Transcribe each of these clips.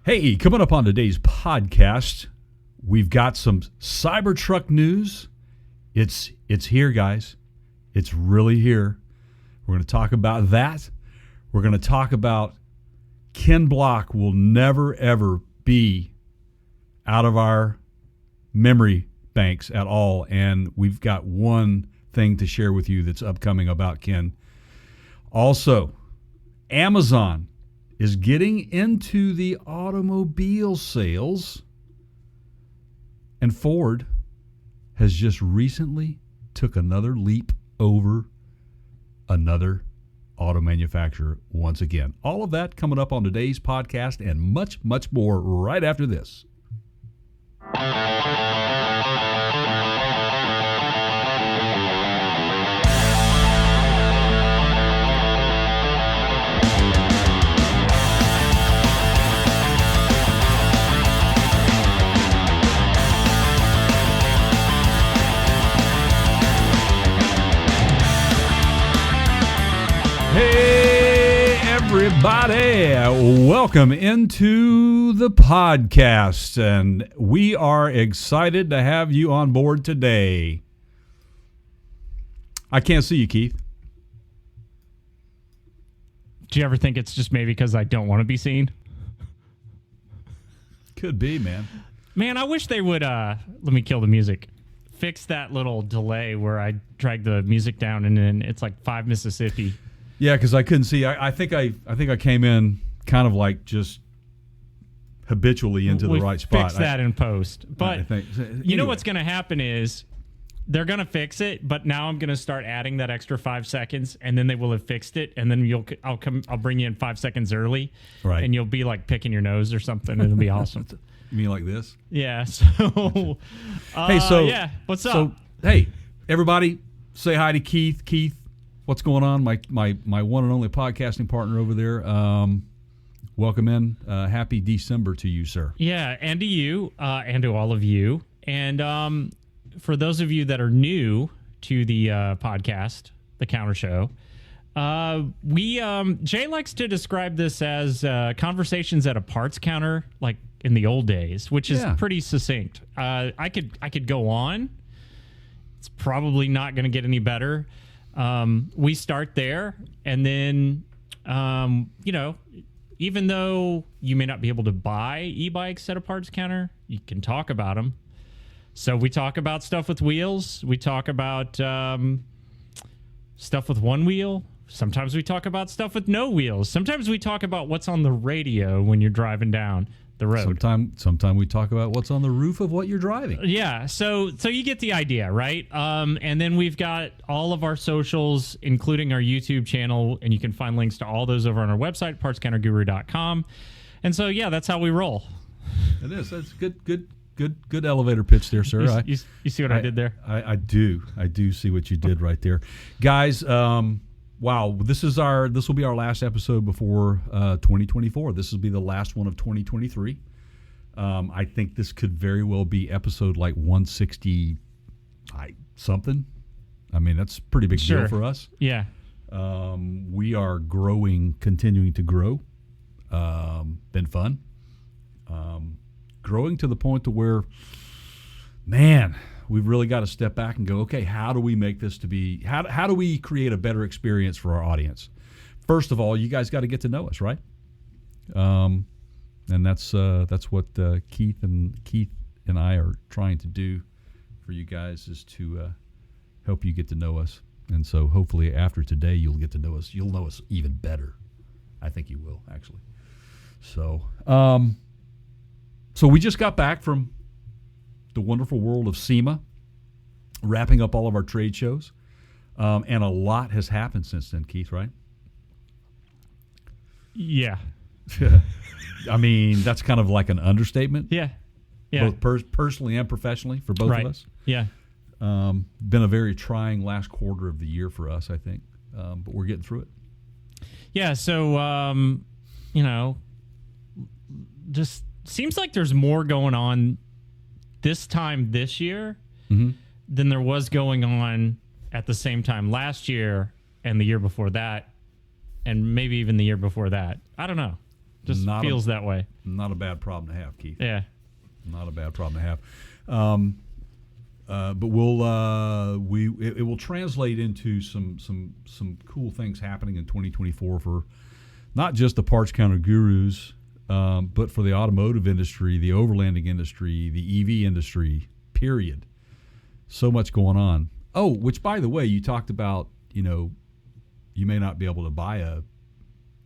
Hey, coming up on today's podcast, we've got some Cybertruck news. It's here, guys. It's really here. We're going to talk about that. We're going to talk about Ken Block will never, ever be out of our memory banks at all. And we've got one thing to share with you that's upcoming about Ken. Also, Amazon is getting into the automobile sales, and Ford has just recently took another leap over another auto manufacturer once again. All of that coming up on today's podcast and much, much more right after this. Hey, everybody. Welcome into the podcast, and we are excited to have you on board today. I can't see you, Keith. Do you ever think it's just maybe because I don't want to be seen? Could be, man. Man, I wish they would, let me kill the music. Fix that little delay where I drag the music down and then it's like 5 Mississippi. Yeah, because I couldn't see. I think I came in kind of like just habitually into the right spot. Fix that in post. But anyway. You know what's going to happen is they're going to fix it, but now I'm going to start adding that extra 5 seconds, and then they will have fixed it, and then I'll bring you in 5 seconds early, right? And you'll be like picking your nose or something, and it'll be awesome. You mean like this? Yeah. So, hey, what's up? So, hey, everybody, say hi to Keith. Keith. What's going on? My one and only podcasting partner over there. Welcome in. Happy December to you, sir. Yeah, and to you, and to all of you. And for those of you that are new to the podcast, The Counter Show, Jay likes to describe this as conversations at a parts counter, like in the old days, which is pretty succinct. I could go on. It's probably not going to get any better. We start there, and then, even though you may not be able to buy e-bikes at a parts counter, you can talk about them. So we talk about stuff with wheels. We talk about stuff with one wheel. Sometimes we talk about stuff with no wheels. Sometimes we talk about what's on the radio when you're driving down the road. Sometime we talk about what's on the roof of what you're driving. Yeah, so you get the idea, right? And then we've got all of our socials, including our YouTube channel, and you can find links to all those over on our website, partscounterguru.com. And so, yeah, that's how we roll. It is. That's good elevator pitch there, sir. You see what I did there? I do. I do see what you did right there. Guys, wow, this will be our last episode before 2024. This will be the last one of 2023. I think this could very well be episode like 160 something. I mean, that's a pretty big deal for us. Yeah. We are continuing to grow. Been fun. Growing to the point to where, man, we've really got to step back and go, okay, how do we make this to be, how do we create a better experience for our audience? First of all, you guys got to get to know us, right? And that's what Keith and I are trying to do for you guys, is to help you get to know us. And so hopefully after today, you'll get to know us. You'll know us even better. I think you will, actually. So, so we just got back from the wonderful world of SEMA, wrapping up all of our trade shows. And a lot has happened since then, Keith, right? Yeah. I mean, that's kind of like an understatement. Yeah. Yeah. Both personally and professionally for both of us. Yeah. Been a very trying last quarter of the year for us, I think. But we're getting through it. Yeah. So, just seems like there's more going on this time this year than there was going on at the same time last year and the year before that, and maybe even the year before that. I don't know. Just feels that way. Not a bad problem to have, Keith. Yeah. Not a bad problem to have. But it will translate into some cool things happening in 2024 for not just the parts counter gurus, but for the automotive industry, the overlanding industry, the EV industry, period. So much going on. Oh, which, by the way, you talked about, you may not be able to buy a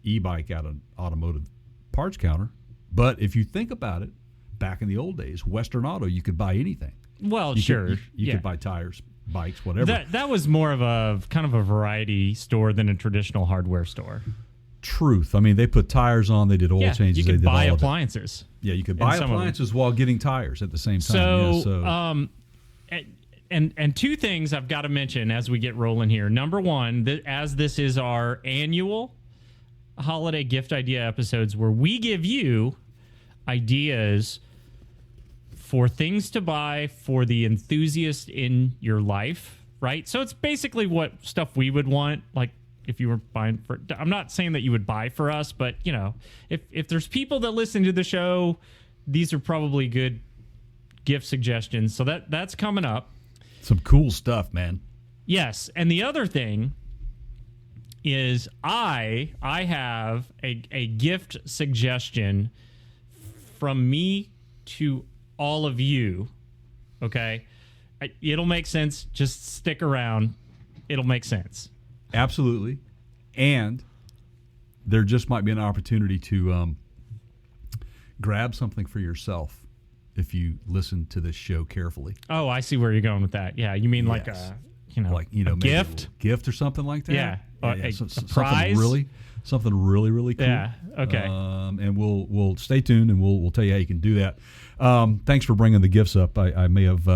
e-bike at an automotive parts counter, but if you think about it, back in the old days, Western Auto, you could buy anything. Well, you sure. You could buy tires, bikes, whatever. That was more of a kind of a variety store than a traditional hardware store. Truth. I mean, they put tires on. They did oil changes. You could buy appliances. Yeah, you could buy appliances while getting tires at the same time. And two things I've got to mention as we get rolling here. Number one, as this is our annual holiday gift idea episodes where we give you ideas for things to buy for the enthusiast in your life, right? So it's basically what stuff we would want, like if you were buying for, I'm not saying that you would buy for us, but if there's people that listen to the show, these are probably good gift suggestions. So that's coming up. Some cool stuff, man. Yes. And the other thing is I have a gift suggestion from me to all of you. Okay. It'll make sense. Just stick around. It'll make sense. Absolutely. And there just might be an opportunity to grab something for yourself if you listen to this show carefully. Oh, I see where you're going with that. Yeah, you mean like a gift? A gift or something like that? Yeah. A prize? Something really cool. Yeah, okay. And we'll stay tuned and we'll tell you how you can do that. Thanks for bringing the gifts up. I may have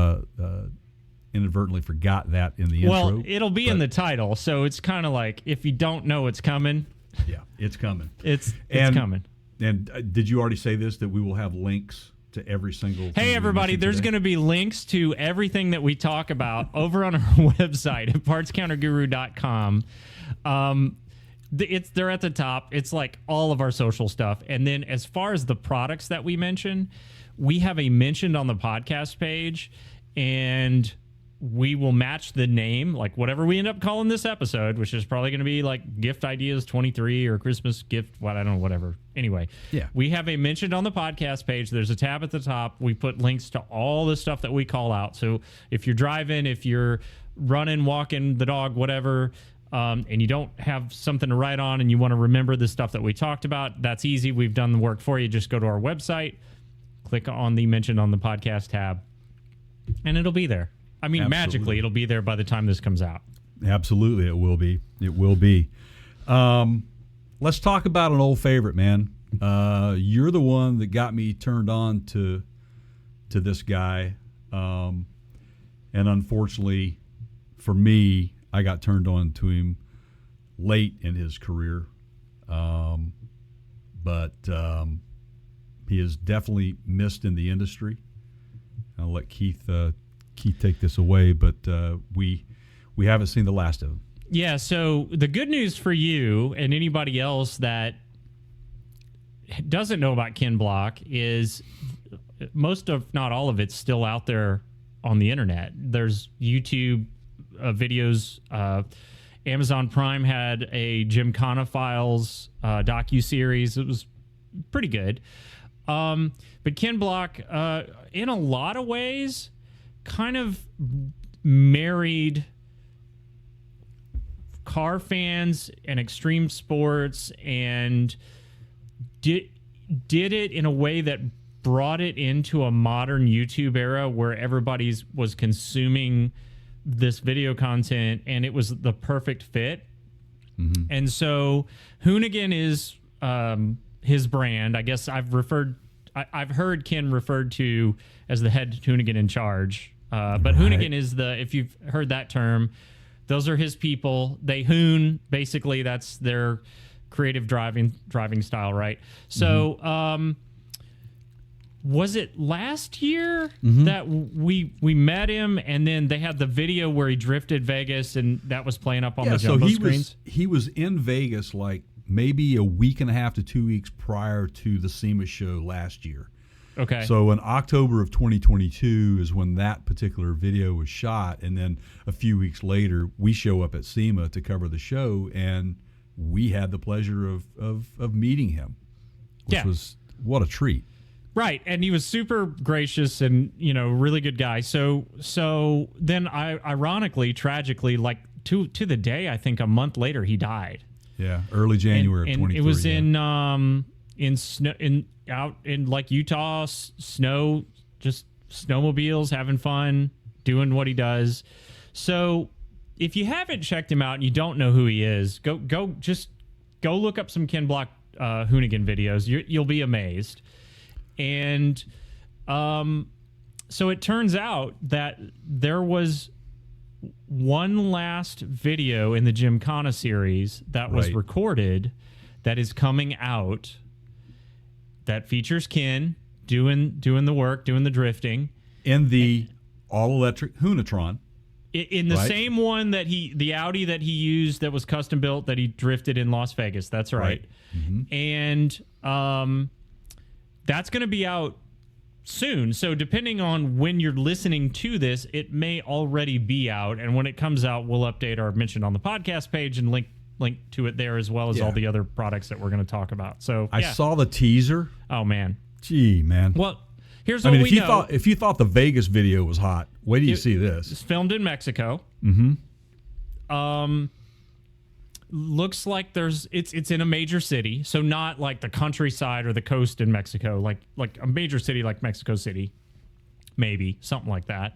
inadvertently forgot that in the intro. Well, it'll be in the title, so it's kind of like if you don't know it's coming. Yeah, it's coming. It's coming. And did you already say this, that we will have links to every single thing? Hey, everybody, there's going to be links to everything that we talk about over on our website at partscounterguru.com. They're at the top. It's like all of our social stuff. And then as far as the products that we mention, we have a mentioned on the podcast page, and we will match the name, like whatever we end up calling this episode, which is probably going to be like Gift Ideas 23 or Christmas Gift, I don't know, whatever. Anyway, yeah, we have a mentioned on the podcast page. There's a tab at the top. We put links to all the stuff that we call out. So if you're driving, if you're running, walking the dog, whatever, and you don't have something to write on and you want to remember the stuff that we talked about, that's easy. We've done the work for you. Just go to our website, click on the mentioned on the podcast tab, and it'll be there. I mean, Absolutely. Magically, it'll be there by the time this comes out. Absolutely, it will be. It will be. Let's talk about an old favorite, man. You're the one that got me turned on to this guy, and unfortunately, for me, I got turned on to him late in his career. But he is definitely missed in the industry. I'll let Keith take this away, but we haven't seen the last of him. Yeah, so the good news for you and anybody else that doesn't know about Ken Block is most of, not all of it's still out there on the internet. There's YouTube videos. Amazon Prime had a Gymkhana Files docuseries. It was pretty good. But Ken Block, in a lot of ways, kind of married car fans and extreme sports, and did it in a way that brought it into a modern YouTube era where everybody was consuming this video content, and it was the perfect fit. Mm-hmm. And so Hoonigan is his brand. I guess I've heard Ken referred to as the head Hoonigan in charge. But right. Hoonigan is if you've heard that term, those are his people. They hoon, basically. That's their creative driving style, right? So, was it last year that we met him, and then they had the video where he drifted Vegas, and that was playing up on the jumbo screens? He was in Vegas like maybe a week and a half to 2 weeks prior to the SEMA show last year. Okay. So in October of 2022 is when that particular video was shot, and then a few weeks later we show up at SEMA to cover the show, and we had the pleasure of meeting him, which was what a treat. Right, and he was super gracious and really good guy. So then ironically, tragically, like to the day, I think a month later he died. Yeah, early January of 2023. It was in snow out in like Utah, snow, just snowmobiles, having fun, doing what he does. So if you haven't checked him out and you don't know who he is, go look up some Ken Block Hoonigan videos. You'll be amazed. And so it turns out that there was one last video in the Gymkhana series that was recorded that is coming out that features Ken doing the work, doing the drifting. In the all-electric Hoonatron. In the same one that the Audi that he used that was custom built that he drifted in Las Vegas. That's right. Mm-hmm. And that's going to be out soon. So depending on when you're listening to this, it may already be out. And when it comes out, we'll update our mention on the podcast page and link to it there, as well as all the other products that we're going to talk about. So I saw the teaser. Oh man. Gee, man. Well, here's what we know. If you thought the Vegas video was hot, wait till you see this. It's filmed in Mexico. Mm-hmm. Looks like it's in a major city, so not like the countryside or the coast in Mexico, like a major city like Mexico City, maybe something like that.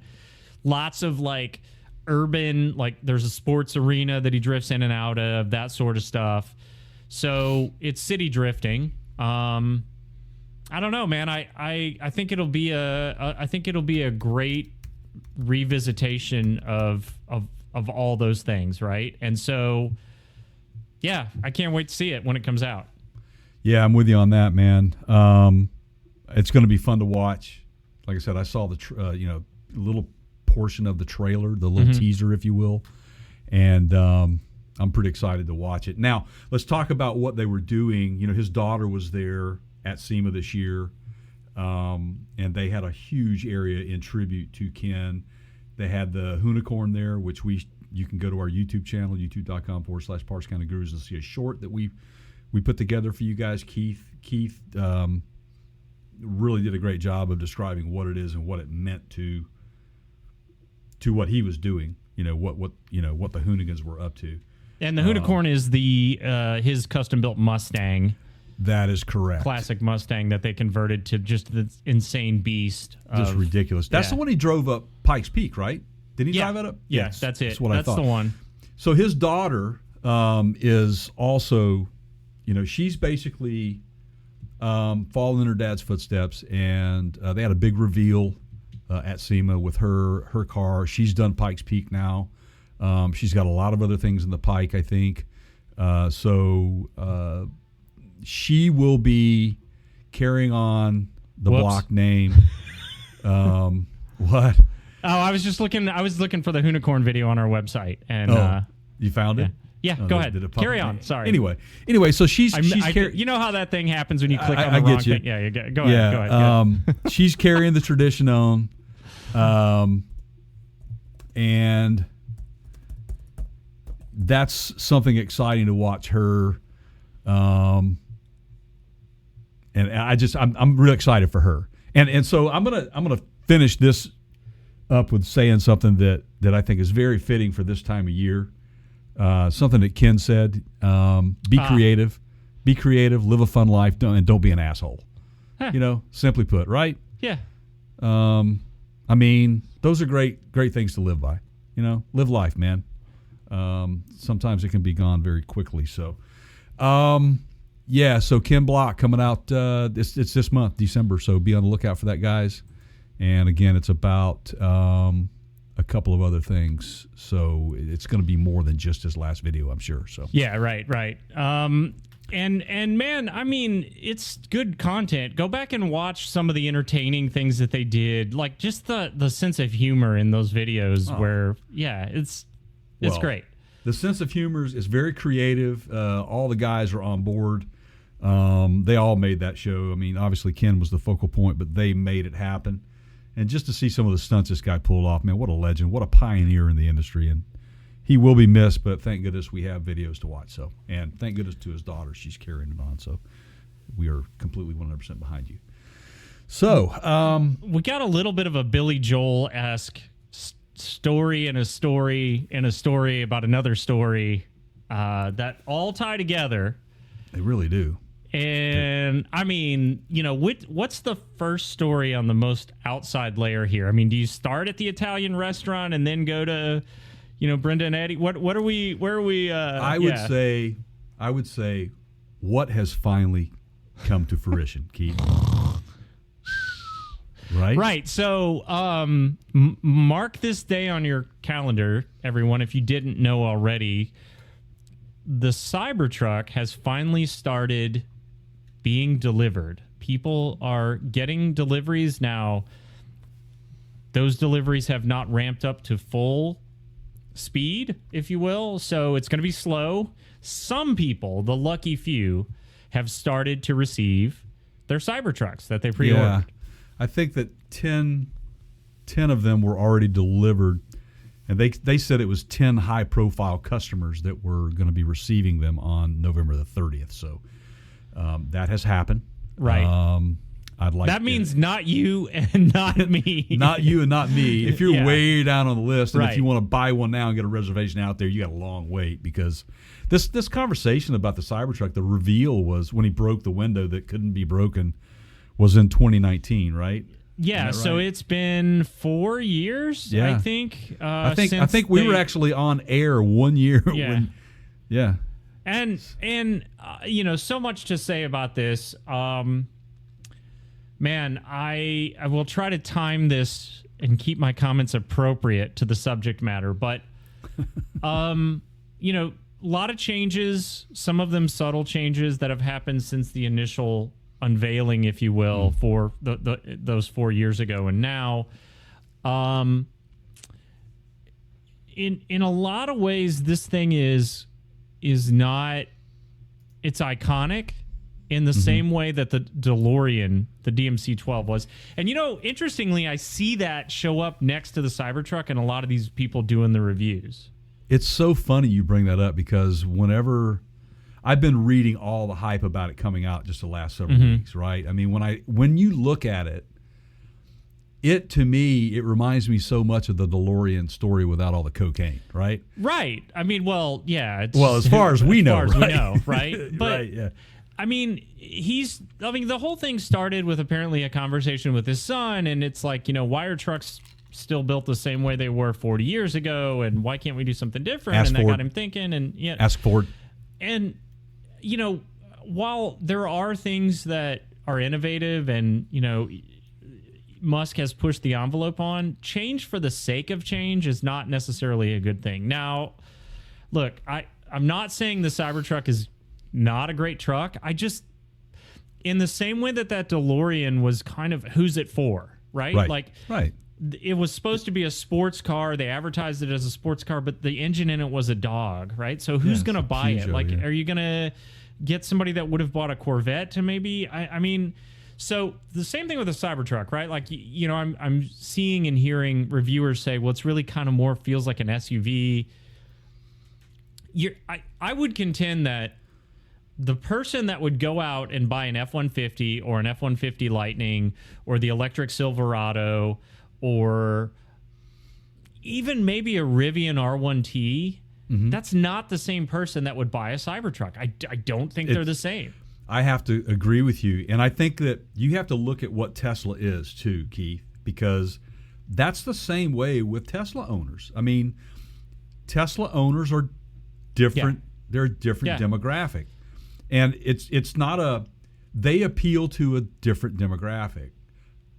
Lots of like urban, like there's a sports arena that he drifts in and out of, that sort of stuff. So it's city drifting. I don't know, man. I think it'll be a great revisitation of all those things, right? And so, yeah, I can't wait to see it when it comes out. Yeah, I'm with you on that, man. It's going to be fun to watch. Like I said, I saw the little portion of the trailer, the little teaser, if you will, and I'm pretty excited to watch it. Now, let's talk about what they were doing. His daughter was there at SEMA this year, and they had a huge area in tribute to Ken. They had the Hoonicorn there, which you can go to our YouTube channel, youtube.com/Parts Counter Gurus, and see a short that we put together for you guys. Keith really did a great job of describing what it is and what it meant to what he was doing. What the Hoonigans were up to. And the Hoonicorn is his custom built Mustang. That is correct. Classic Mustang that they converted to just the insane beast. Just ridiculous. That's the one he drove up Pikes Peak, right? Did he drive it up? Yeah, yes, that's it. That's what I thought. That's the one. So his daughter is also, she's basically following in her dad's footsteps, and they had a big reveal at SEMA with her car. She's done Pikes Peak now. She's got a lot of other things in the Pike, I think. So she will be carrying on the Block name. What? Oh, I was looking for the Hoonicorn video on our website, and you found it? Yeah, go ahead. Carry on. Sorry. Anyway, so she's you know how that thing happens when you click on the wrong thing. Yeah, go ahead. Go ahead. She's carrying the tradition on, and that's something exciting to watch her. And I'm really excited for her. And so I'm gonna finish this up with saying something that I think is very fitting for this time of year. Something that Ken said: be creative, live a fun life, and don't be an asshole. Huh. Simply put, right? Yeah. I mean, those are great things to live by. Live life, man. Sometimes it can be gone very quickly. So, so Ken Block coming out. It's this month, December. So be on the lookout for that, guys. And again, it's about a couple of other things. So it's going to be more than just his last video, I'm sure. So yeah, right. And man, I mean, it's good content. Go back and watch some of the entertaining things that they did, like just the sense of humor in those videos. Where it's great. The sense of humor is very creative. All the guys are on board. They all made that show. I mean, obviously Ken was the focal point, but they made it happen. And just to see some of the stunts this guy pulled off, man, what a legend, what a pioneer in the industry. And he will be missed, but thank goodness we have videos to watch. So, and thank goodness to his daughter, she's carrying it on. So we are completely 100% behind you. So we got a little bit of a Billy Joel-esque story and a story and a story about another story that all tie together. They really do. And I mean, you know, what's the first story on the most outside layer here? I mean, do you start at the Italian restaurant and then go to, you know, Brenda and Eddie? Where are we? I would say, what has finally come to fruition, Keith? Right. So, mark this day on your calendar, everyone. If you didn't know already, the Cybertruck has finally started being delivered. People are getting deliveries now. Those deliveries have not ramped up to full speed, if you will. So it's going to be slow. Some people, the lucky few, have started to receive their Cybertrucks that they pre-ordered. Yeah. I think that 10 of them were already delivered. And they said it was 10 high-profile customers that were going to be receiving them on November the 30th. So that has happened. Right. I'd like that means not you and not me. Not you and not me. If you're Yeah. way down on the list, and Right. if you want to buy one now and get a reservation out there, you got a long wait, because this conversation about the Cybertruck, the reveal was when he broke the window that couldn't be broken, was in 2019, right? Yeah, Right? so it's been 4 years, Yeah. I think. I think we were actually on air 1 year. Yeah. Yeah. And you know, so much to say about this. Man, I will try to time this and keep my comments appropriate to the subject matter, but you know, a lot of changes, some of them subtle changes that have happened since the initial unveiling, if you will, for those 4 years ago and now. In a lot of ways, this thing is not, it's iconic in the same way that the DeLorean, the DMC-12 was. And, you know, interestingly, I see that show up next to the Cybertruck and a lot of these people doing the reviews. It's so funny you bring that up, because whenever I've been reading all the hype about it coming out just the last several weeks, right? I mean, when you look at it, to me, it reminds me so much of the DeLorean story without all the cocaine, right? Right. I mean, well, yeah. Well, as far as we know, right? Right? But, Right, yeah. I mean, the whole thing started with apparently a conversation with his son, and it's like, you know, why are trucks still built the same way they were 40 years ago, and why can't we do something different? Ask and that Ford. got him thinking, and yeah. Ask Ford. And, you know, while there are things that are innovative and, you know, Musk has pushed the envelope on, change for the sake of change is not necessarily a good thing. Now, look, I'm not saying the Cybertruck is not a great truck. I just, in the same way that DeLorean was kind of, who's it for, right? Like, right. It was supposed to be a sports car. They advertised it as a sports car, but the engine in it was a dog, right? So who's going to buy it? Like, are you going to get somebody that would have bought a Corvette to maybe? I mean, so the same thing with the Cybertruck, right? Like, you know, I'm seeing and hearing reviewers say, well, it's really kind of more feels like an SUV. I would contend that the person that would go out and buy an F-150 or an F-150 Lightning or the electric Silverado or even maybe a Rivian R1T, that's not the same person that would buy a Cybertruck. I don't think they're the same. I have to agree with you. And I think that you have to look at what Tesla is too, Keith, because that's the same way with Tesla owners. I mean, Tesla owners are different. Yeah. They're a different demographic. And it's not they appeal to a different demographic.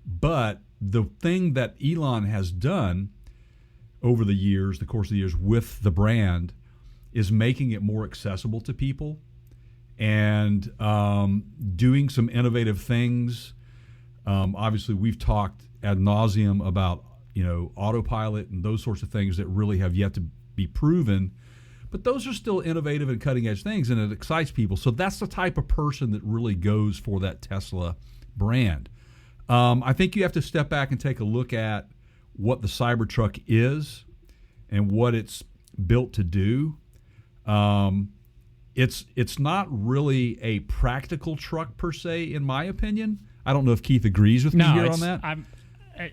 But the thing that Elon has done over the course of the years with the brand is making it more accessible to people and doing some innovative things. Obviously, we've talked ad nauseum about, you know, autopilot and those sorts of things that really have yet to be proven. But those are still innovative and cutting edge things, and it excites people. So that's the type of person that really goes for that Tesla brand. I think you have to step back and take a look at what the Cybertruck is and what it's built to do. It's not really a practical truck per se, in my opinion. I don't know if Keith agrees with me here on that.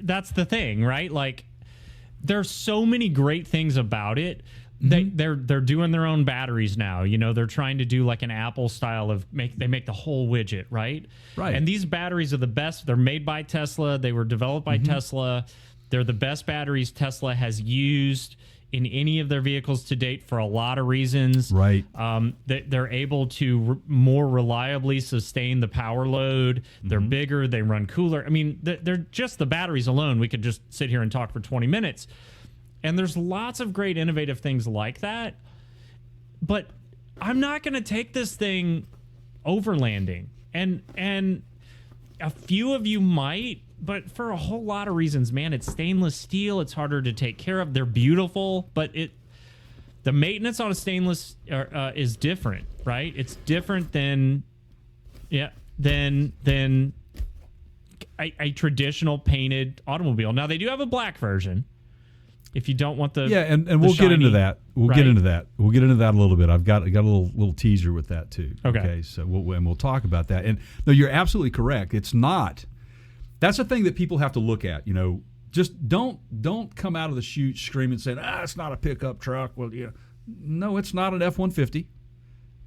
That's the thing, right? Like, there's so many great things about it. They're doing their own batteries now. You know, they're trying to do like an Apple style of they make the whole widget, right? Right. And these batteries are the best. They're made by Tesla. They were developed by Tesla. They're the best batteries Tesla has used in any of their vehicles to date for a lot of reasons. Right. They're able to more reliably sustain the power load. They're bigger. They run cooler. I mean, they're just the batteries alone. We could just sit here and talk for 20 minutes. And there's lots of great innovative things like that. But I'm not going to take this thing overlanding. And a few of you might, but for a whole lot of reasons, man. It's stainless steel. It's harder to take care of. They're beautiful, but the maintenance on a stainless is different, right? It's different than a traditional painted automobile. Now, they do have a black version. If you don't want the and we'll get into that. We'll get into that. We'll get into that a little bit. I've got a little teaser with that too. Okay. So we'll talk about that. And no, you're absolutely correct. It's not. That's the thing that people have to look at. You know, just don't come out of the chute screaming saying, it's not a pickup truck. Well, no, it's not an F-150.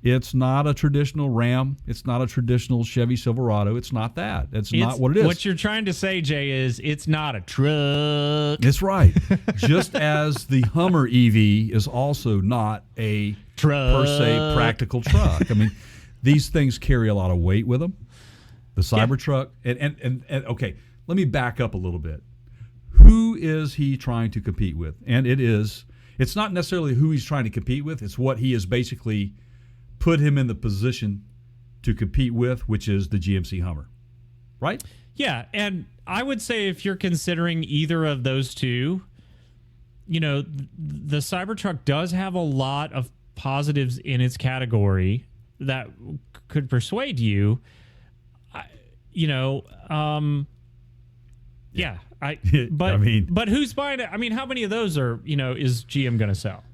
It's not a traditional Ram. It's not a traditional Chevy Silverado. It's not that. It's not what it is. What you're trying to say, Jay, is it's not a truck. That's right. Just as the Hummer EV is also not a truck per se practical truck. I mean, these things carry a lot of weight with them. The Cybertruck. And okay, let me back up a little bit. Who is he trying to compete with? And it's not necessarily who he's trying to compete with. It's what he has basically put him in the position to compete with, which is the GMC Hummer, right? Yeah, and I would say if you're considering either of those two, you know, the Cybertruck does have a lot of positives in its category that could persuade you. But who's buying it? I mean, how many of those is GM going to sell?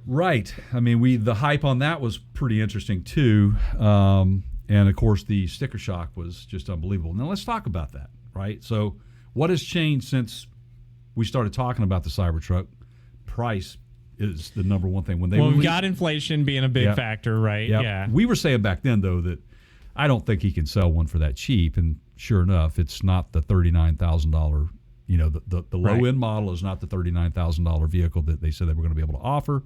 Right. I mean, the hype on that was pretty interesting too. And of course, the sticker shock was just unbelievable. Now let's talk about that, right? So what has changed since we started talking about the Cybertruck? Price is the number one thing. We've got inflation being a big factor, right? Yep. Yeah. We were saying back then, though, that I don't think he can sell one for that cheap. And sure enough, it's not the $39,000. You know, the low-end model is not the $39,000 vehicle that they said they were going to be able to offer.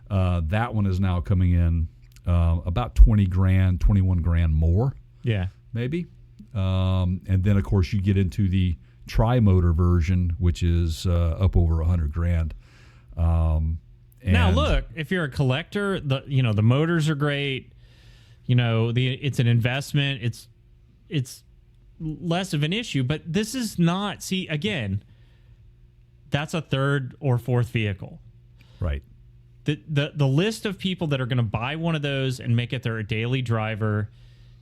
That one is now coming in about $20,000, $21,000 more. Yeah, maybe. And then, of course, you get into the tri-motor version, which is up over $100,000. Now, look, if you're a collector, the motors are great. You know, it's an investment. It's less of an issue, but this is not. See, again, that's a third or fourth vehicle, right? The list of people that are going to buy one of those and make it their daily driver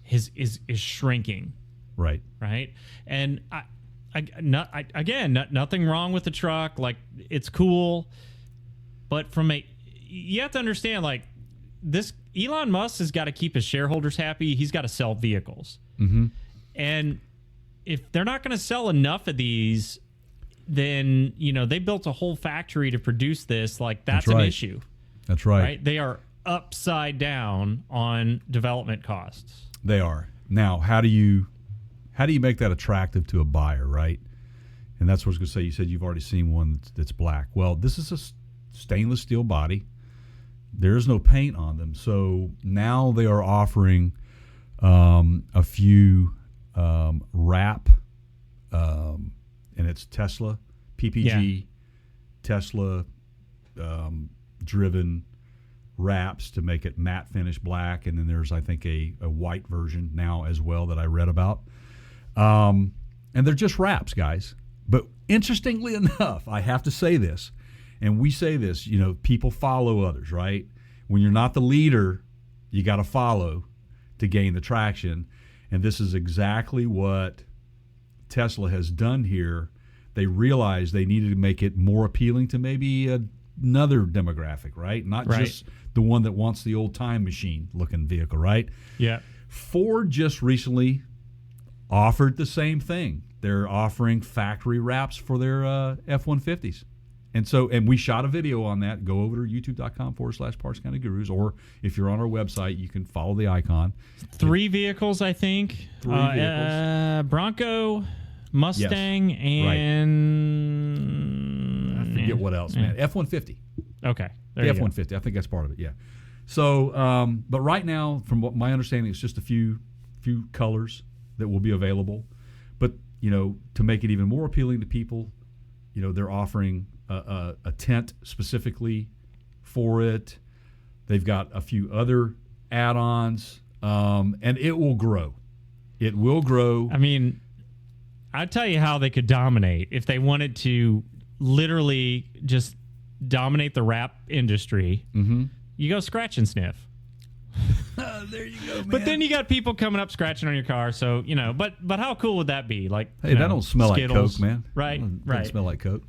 is shrinking, right? And nothing wrong with the truck. Like, it's cool, but you have to understand, like, this Elon Musk has got to keep his shareholders happy. He's got to sell vehicles, and if they're not going to sell enough of these, then they built a whole factory to produce this. Like, that's an issue. That's right. They are upside down on development costs. They are. Now, how do you make that attractive to a buyer, right? And that's what I was going to say. You said you've already seen one that's black. Well, this is a stainless steel body. There's no paint on them. So now they are offering a few wrap, and it's Tesla, PPG, Tesla driven wraps to make it matte finish black. And then there's, I think, a white version now as well that I read about. And they're just wraps, guys. But interestingly enough, I have to say this, and we say this, people follow others, right? when you're not the leader, you got to follow to gain the traction. And this is exactly what Tesla has done here. They realized they needed to make it more appealing to maybe another demographic, right? Not just the one that wants the old time machine looking vehicle, right? Yeah. Ford just recently offered the same thing. They're offering factory wraps for their F-150s. And we shot a video on that. Go over to youtube.com/Parts County Gurus, or if you're on our website, you can follow the icon. 3 vehicles, I think. 3 vehicles. Bronco, Mustang, and I forget what else, man. F-150. Okay. The F-150. I think that's part of it, yeah. So, but right now, from what my understanding, it's just a few colors that will be available. But, to make it even more appealing to people, they're offering a tent specifically for it. They've got a few other add-ons, and it will grow. It will grow. I mean, I'll tell you how they could dominate if they wanted to literally just dominate the wrap industry. Mm-hmm. You go scratch and sniff. There you go, man. But then you got people coming up scratching on your car, so but how cool would that be? Like, hey, that don't smell Skittles. like Coke, man. Right, doesn't smell like Coke.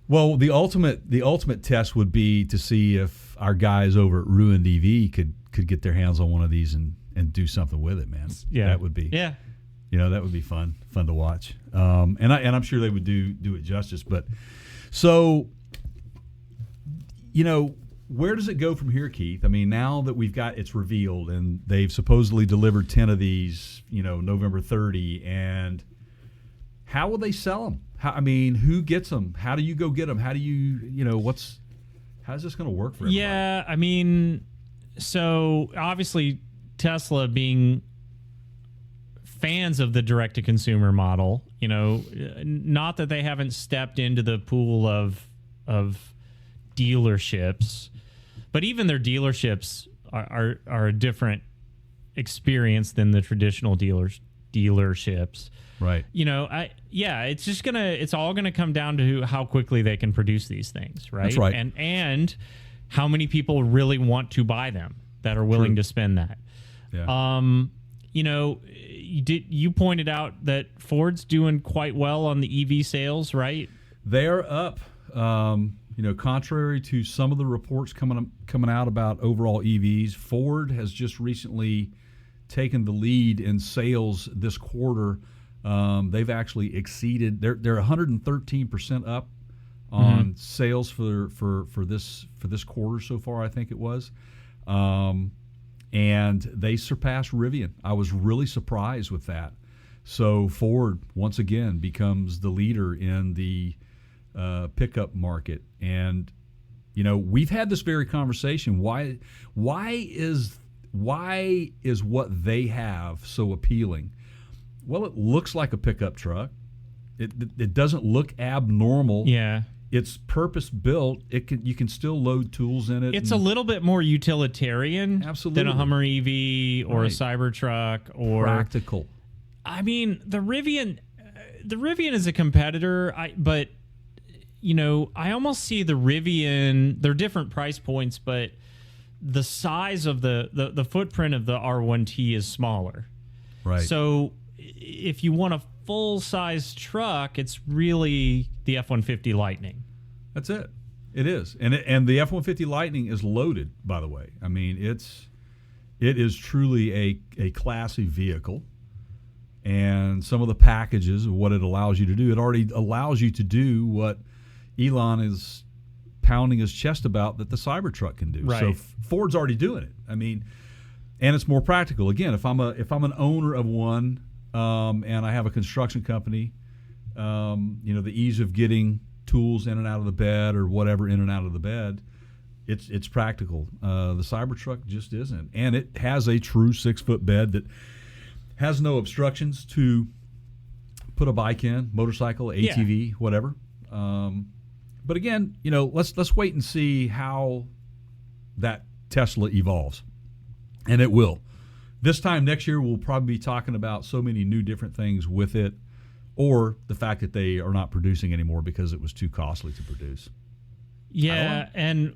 Well, the ultimate test would be to see if our guys over at Ruined EV could get their hands on one of these and do something with it, man. Yeah, that would be. Yeah, that would be fun to watch. And I'm sure they would do it justice. But so, where does it go from here, Keith? I mean, now that it's revealed and they've supposedly delivered 10 of these, November 30, and how will they sell them? Who gets them? How do you go get them? How do you, how's this going to work for everybody? Yeah, so obviously Tesla being fans of the direct-to-consumer model, not that they haven't stepped into the pool of dealerships, but even their dealerships are a different experience than the traditional dealerships. Right. It's all gonna come down to how quickly they can produce these things, right? That's right. And how many people really want to buy them that are willing to spend that. Yeah. You pointed out that Ford's doing quite well on the EV sales, right? They're up. Contrary to some of the reports coming out about overall EVs, Ford has just recently taken the lead in sales this quarter. They've actually exceeded. They're 113% up on sales for this quarter so far. I think it was, and they surpassed Rivian. I was really surprised with that. So Ford once again becomes the leader in the pickup market. And we've had this very conversation. Why is what they have so appealing? Well, it looks like a pickup truck. It doesn't look abnormal. Yeah. It's purpose built. You can still load tools in it. It's a little bit more utilitarian than a Hummer EV or a Cybertruck or practical. I mean, the Rivian is a competitor, but I almost see the Rivian, they're different price points, but the size of the footprint of the R1T is smaller. Right. So if you want a full-size truck, it's really the F-150 Lightning. That's it. It is. And the F-150 Lightning is loaded, by the way. I mean, it is truly a classy vehicle. And some of the packages of what it allows you to do, it already allows you to do what Elon is pounding his chest about that the Cybertruck can do. Right. So Ford's already doing it. I mean, and it's more practical. Again, if I'm an owner of one, and I have a construction company, the ease of getting tools in and out of the bed or whatever in and out of the bed, it's practical. The Cybertruck just isn't, and it has a true 6-foot bed that has no obstructions to put a bike in, motorcycle, ATV, whatever. But again, let's wait and see how that Tesla evolves, and it will. This time next year, we'll probably be talking about so many new different things with it, or the fact that they are not producing anymore because it was too costly to produce. Yeah, and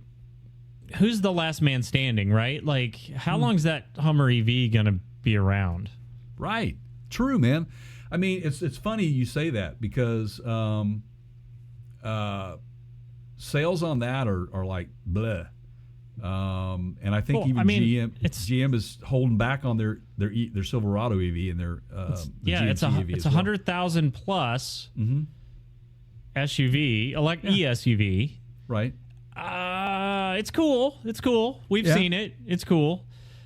who's the last man standing, right? Like, how long is that Hummer EV going to be around? Right. True, man. I mean, it's funny you say that because sales on that are like bleh. And I think GM is holding back on their Silverado EV and their it's a 100,000 plus SUV, e-SUV. Right. It's cool. It's cool. We've seen it. It's cool.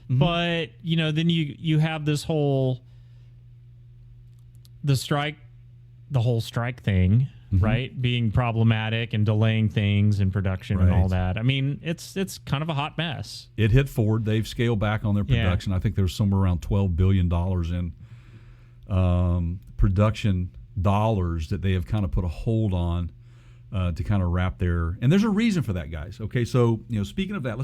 Mm-hmm. But, then you have this whole strike thing, right? Being problematic and delaying things in production and all that. I mean, it's kind of a hot mess. It hit Ford. They've scaled back on their production. I think there's somewhere around $12 billion in production dollars that they have kind of put a hold on to kind of wrap their... And there's a reason for that, guys. Okay, so, speaking of that,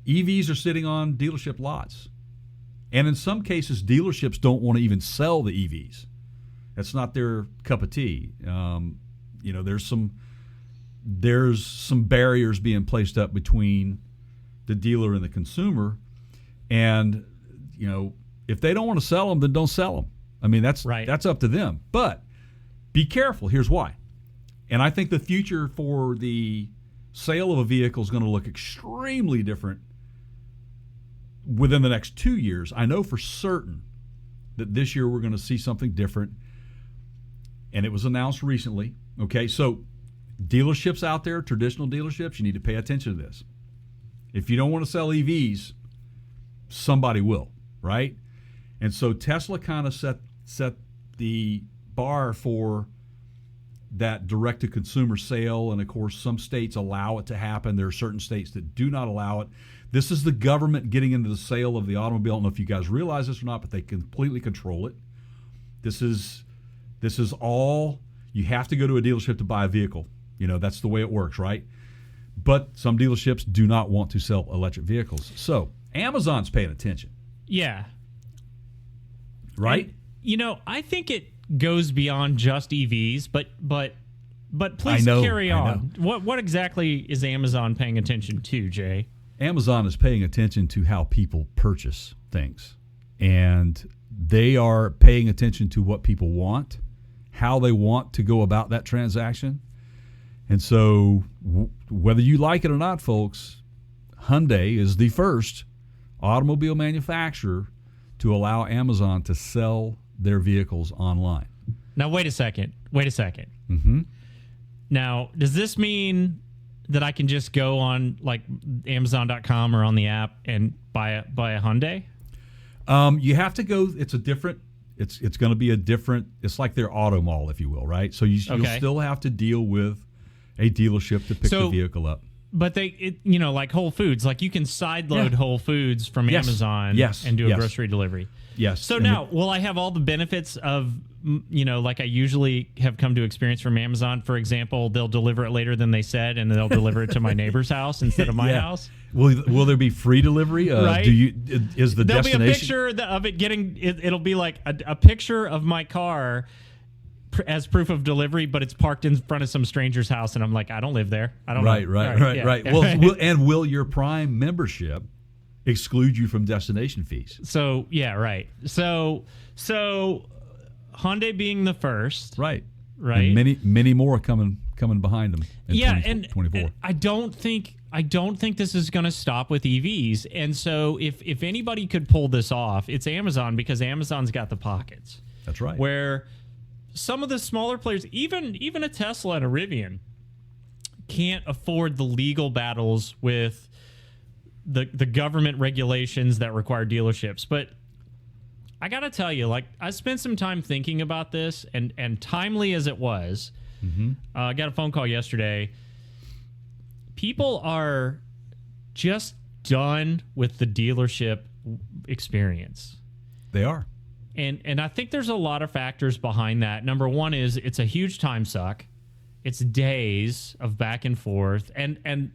EVs are sitting on dealership lots. And in some cases, dealerships don't want to even sell the EVs. That's not their cup of tea. There's some barriers being placed up between the dealer and the consumer. And, if they don't want to sell them, then don't sell them. I mean, that's up to them. But be careful. Here's why. And I think the future for the sale of a vehicle is going to look extremely different within the next 2 years. I know for certain that this year we're going to see something different, and it was announced recently. Okay, so dealerships out there, traditional dealerships, you need to pay attention to this. If you don't want to sell EVs, somebody will, right? And so Tesla kind of set the bar for that direct-to-consumer sale, and of course some states allow it to happen. There are certain states that do not allow it. This is the government getting into the sale of the automobile. I don't know if you guys realize this or not, but they completely control it. This is all, you have to go to a dealership to buy a vehicle. That's the way it works, right? But some dealerships do not want to sell electric vehicles. So Amazon's paying attention. Yeah. Right? And, I think it goes beyond just EVs, but please carry on. What exactly is Amazon paying attention to, Jay? Amazon is paying attention to how people purchase things, and they are paying attention to what people want, how they want to go about that transaction. And so whether you like it or not, folks, Hyundai is the first automobile manufacturer to allow Amazon to sell their vehicles online. Now, wait a second. Mm-hmm. Now, does this mean that I can just go on like Amazon.com or on the app and buy a Hyundai? You have to go. It's going to be a different. It's like their auto mall, if you will, right? So you'll still have to deal with a dealership to pick the vehicle up. But like Whole Foods, like you can sideload Whole Foods from Amazon and do a grocery delivery. Yes. So now, will I have all the benefits of, like I usually have come to experience from Amazon? For example, they'll deliver it later than they said, and they'll deliver it to my neighbor's house instead of my house. Will there be free delivery? Right. Is the There'll destination? Be a picture of it getting. It'll be like a picture of my car as proof of delivery, but it's parked in front of some stranger's house, and I'm like, I don't live there. I don't know. Right. Well, will your Prime membership exclude you from destination fees? So So Hyundai being the first, right, and many more coming behind them. In 2024. And I don't think this is going to stop with EVs. And so if anybody could pull this off, it's Amazon, because Amazon's got the pockets. That's right. Where some of the smaller players, even a Tesla and a Rivian, can't afford the legal battles with the government regulations that require dealerships. But I got to tell you, like, I spent some time thinking about this, and timely as it was, I got a phone call yesterday. People are just done with the dealership experience. They are. And I think there's a lot of factors behind that. Number one is it's a huge time suck. It's days of back and forth. And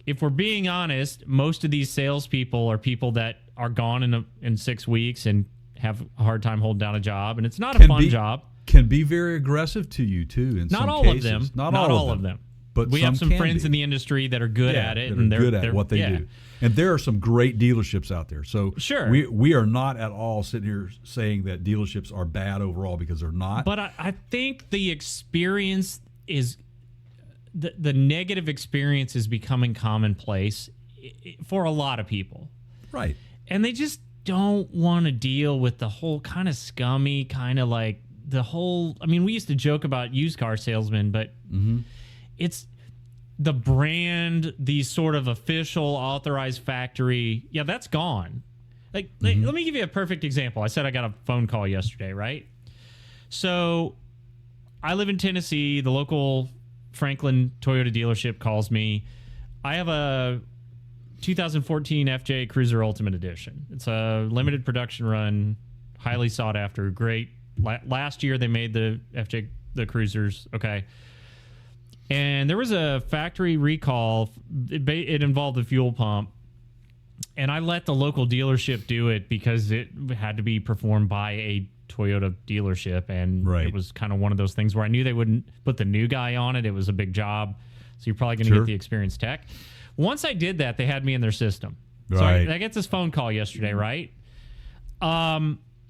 if we're being honest, most of these salespeople are people that are gone in 6 weeks and have a hard time holding down a job. And it's not a fun job. Can be very aggressive to you, too, in some cases. Not all of them. but we have some can friends be. in the industry that are good at it, and they're good at what they do. And there are some great dealerships out there. So sure, we are not at all sitting here saying that dealerships are bad overall, because they're not. But I think the experience is the negative experience is becoming commonplace for a lot of people. Right. And they just don't want to deal with the whole kind of scummy, kind of like the whole. I mean, we used to joke about used car salesmen, but it's the brand, the sort of official authorized factory. Yeah, that's gone. Like, let me give you a perfect example. I said I got a phone call yesterday, right? So I live in Tennessee. The local Franklin Toyota dealership calls me. I have a 2014 FJ Cruiser Ultimate Edition. It's a limited production run, highly sought after, great. Last year they made the FJ, the Cruisers, okay. And there was a factory recall. It involved the fuel pump. And I let the local dealership do it because it had to be performed by a Toyota dealership. And it was kind of one of those things where I knew they wouldn't put the new guy on it. It was a big job. So you're probably going to get the experienced tech. Once I did that, they had me in their system. So I get this phone call yesterday, right?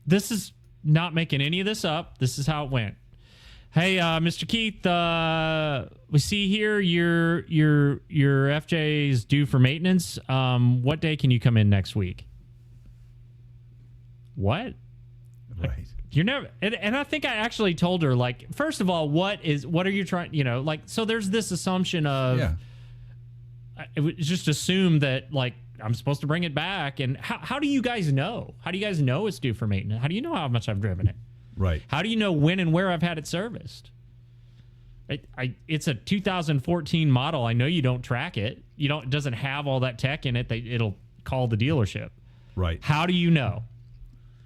This is not making any of this up. This is how it went. Hey, Mr. Keith, we see here your FJ is due for maintenance. What day can you come in next week? What? Right. You're never, and I think I actually told her, like, first of all, what are you trying, like, so there's this assumption of, it was just assumed that, like, I'm supposed to bring it back. And how do you guys know? How do you guys know it's due for maintenance? How do you know how much I've driven it? Right. How do you know when and where I've had it serviced? It's a 2014 model. I know you don't track it. It doesn't have all that tech in it. It'll call the dealership. Right. How do you know?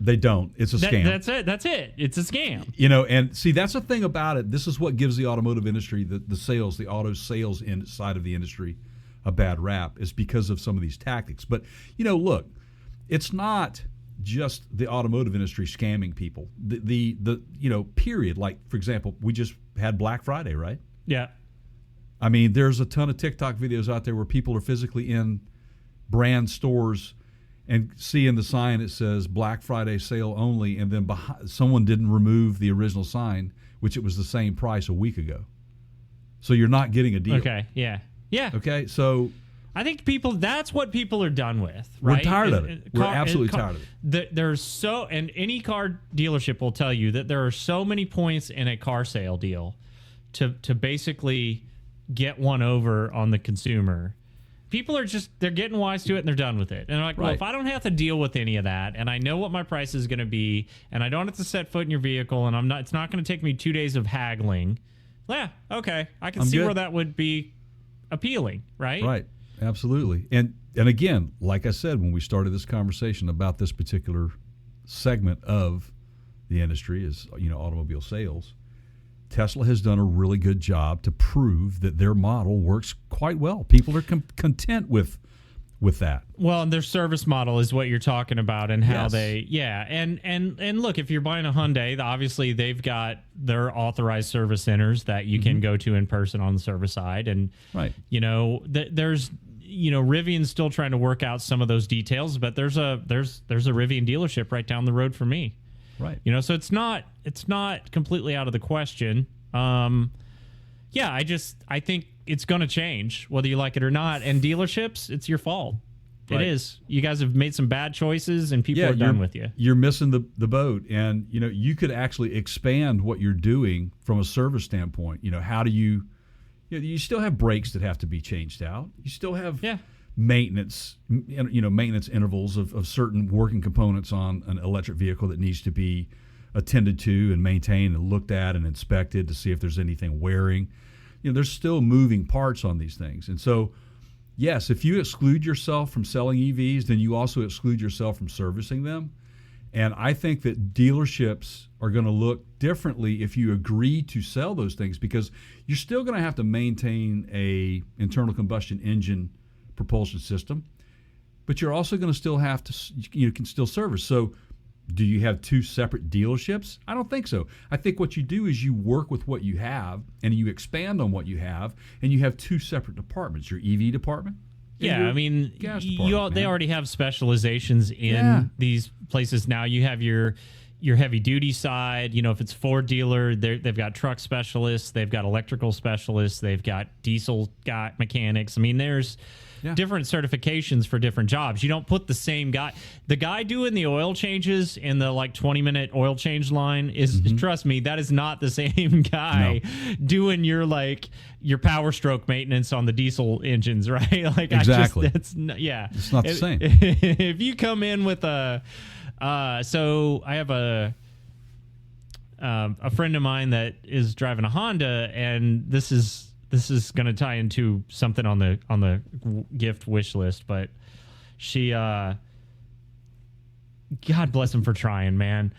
They don't. It's a scam. That's it. It's a scam. And see, that's the thing about it. This is what gives the automotive industry, the auto sales side of the industry, a bad rap, is because of some of these tactics. But, look, it's not just the automotive industry scamming people. The period. Like, for example, we just had Black Friday, right? Yeah. I mean, there's a ton of TikTok videos out there where people are physically in brand stores and seeing the sign that says Black Friday sale only, and then someone didn't remove the original sign, which it was the same price a week ago. So you're not getting a deal. Okay, yeah. Yeah. Okay, so I think that's what people are done with, right? We're tired of it. We're absolutely tired of it. And any car dealership will tell you that there are so many points in a car sale deal to basically get one over on the consumer. People are they're getting wise to it and they're done with it. And they're like, well, if I don't have to deal with any of that and I know what my price is going to be and I don't have to set foot in your vehicle and it's not going to take me 2 days of haggling. Yeah, okay. I can see where that would be appealing, right? Right. Absolutely. And again, like I said, when we started this conversation about this particular segment of the industry is, automobile sales, Tesla has done a really good job to prove that their model works quite well. People are content with that. Well, and their service model is what you're talking about, and how and look, if you're buying a Hyundai, obviously they've got their authorized service centers that you can go to in person on the service side, and there's Rivian's still trying to work out some of those details, but there's a Rivian dealership right down the road from me. Right. So it's not completely out of the question. I think it's going to change whether you like it or not. And dealerships, it's your fault. Right. It is. You guys have made some bad choices, and people are done with you. You're missing the boat, and you could actually expand what you're doing from a service standpoint. How do you? You still have brakes that have to be changed out. You still have maintenance, maintenance intervals of certain working components on an electric vehicle that needs to be attended to and maintained and looked at and inspected to see if there's anything wearing. There's still moving parts on these things. And so, yes, if you exclude yourself from selling EVs, then you also exclude yourself from servicing them. And I think that dealerships are going to look differently if you agree to sell those things, because you're still going to have to maintain a internal combustion engine propulsion system, but you're also going to still have to, you can still service. So Do you have two separate dealerships? I don't think so. I think what you do is you work with what you have and you expand on what you have, and you have two separate departments, your EV department. Yeah, I mean, they already have specializations in these places now. You have your heavy duty side. You know, if it's Ford dealer, they've got truck specialists, they've got electrical specialists, they've got diesel mechanics. I mean, there's different certifications for different jobs. You don't put the same guy. The guy doing the oil changes in the 20-minute oil change line is, trust me, that is not the same guy doing your power stroke maintenance on the diesel engines, right? Exactly. It's not the same. If you come in with so I have a friend of mine that is driving a Honda, and this is going to tie into something on the gift wish list, but she, God bless him for trying, man.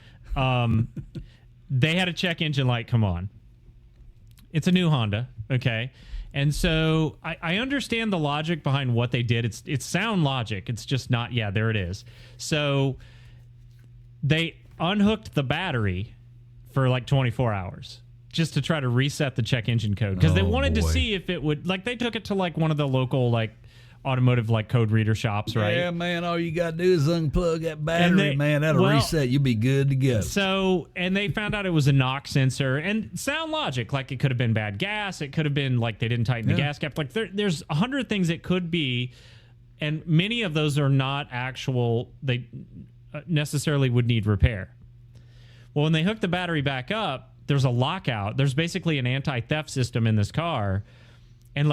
They had a check engine light come on. It's a new Honda, okay? And so I understand the logic behind what they did. It's sound logic. It's just not, there it is. So they unhooked the battery for 24 hours. Just to try to reset the check engine code, because they wanted to see if it would, they took it to one of the local automotive code reader shops, right? Yeah, man, all you gotta do is unplug that battery, man. That'll reset. You'll be good to go. So, and they found out it was a knock sensor, and sound logic, it could have been bad gas, it could have been they didn't tighten the gas cap. There's 100 things it could be, and many of those are not actual. They necessarily would need repair. Well, when they hook the battery back up, there's a lockout. There's basically an anti-theft system in this car, and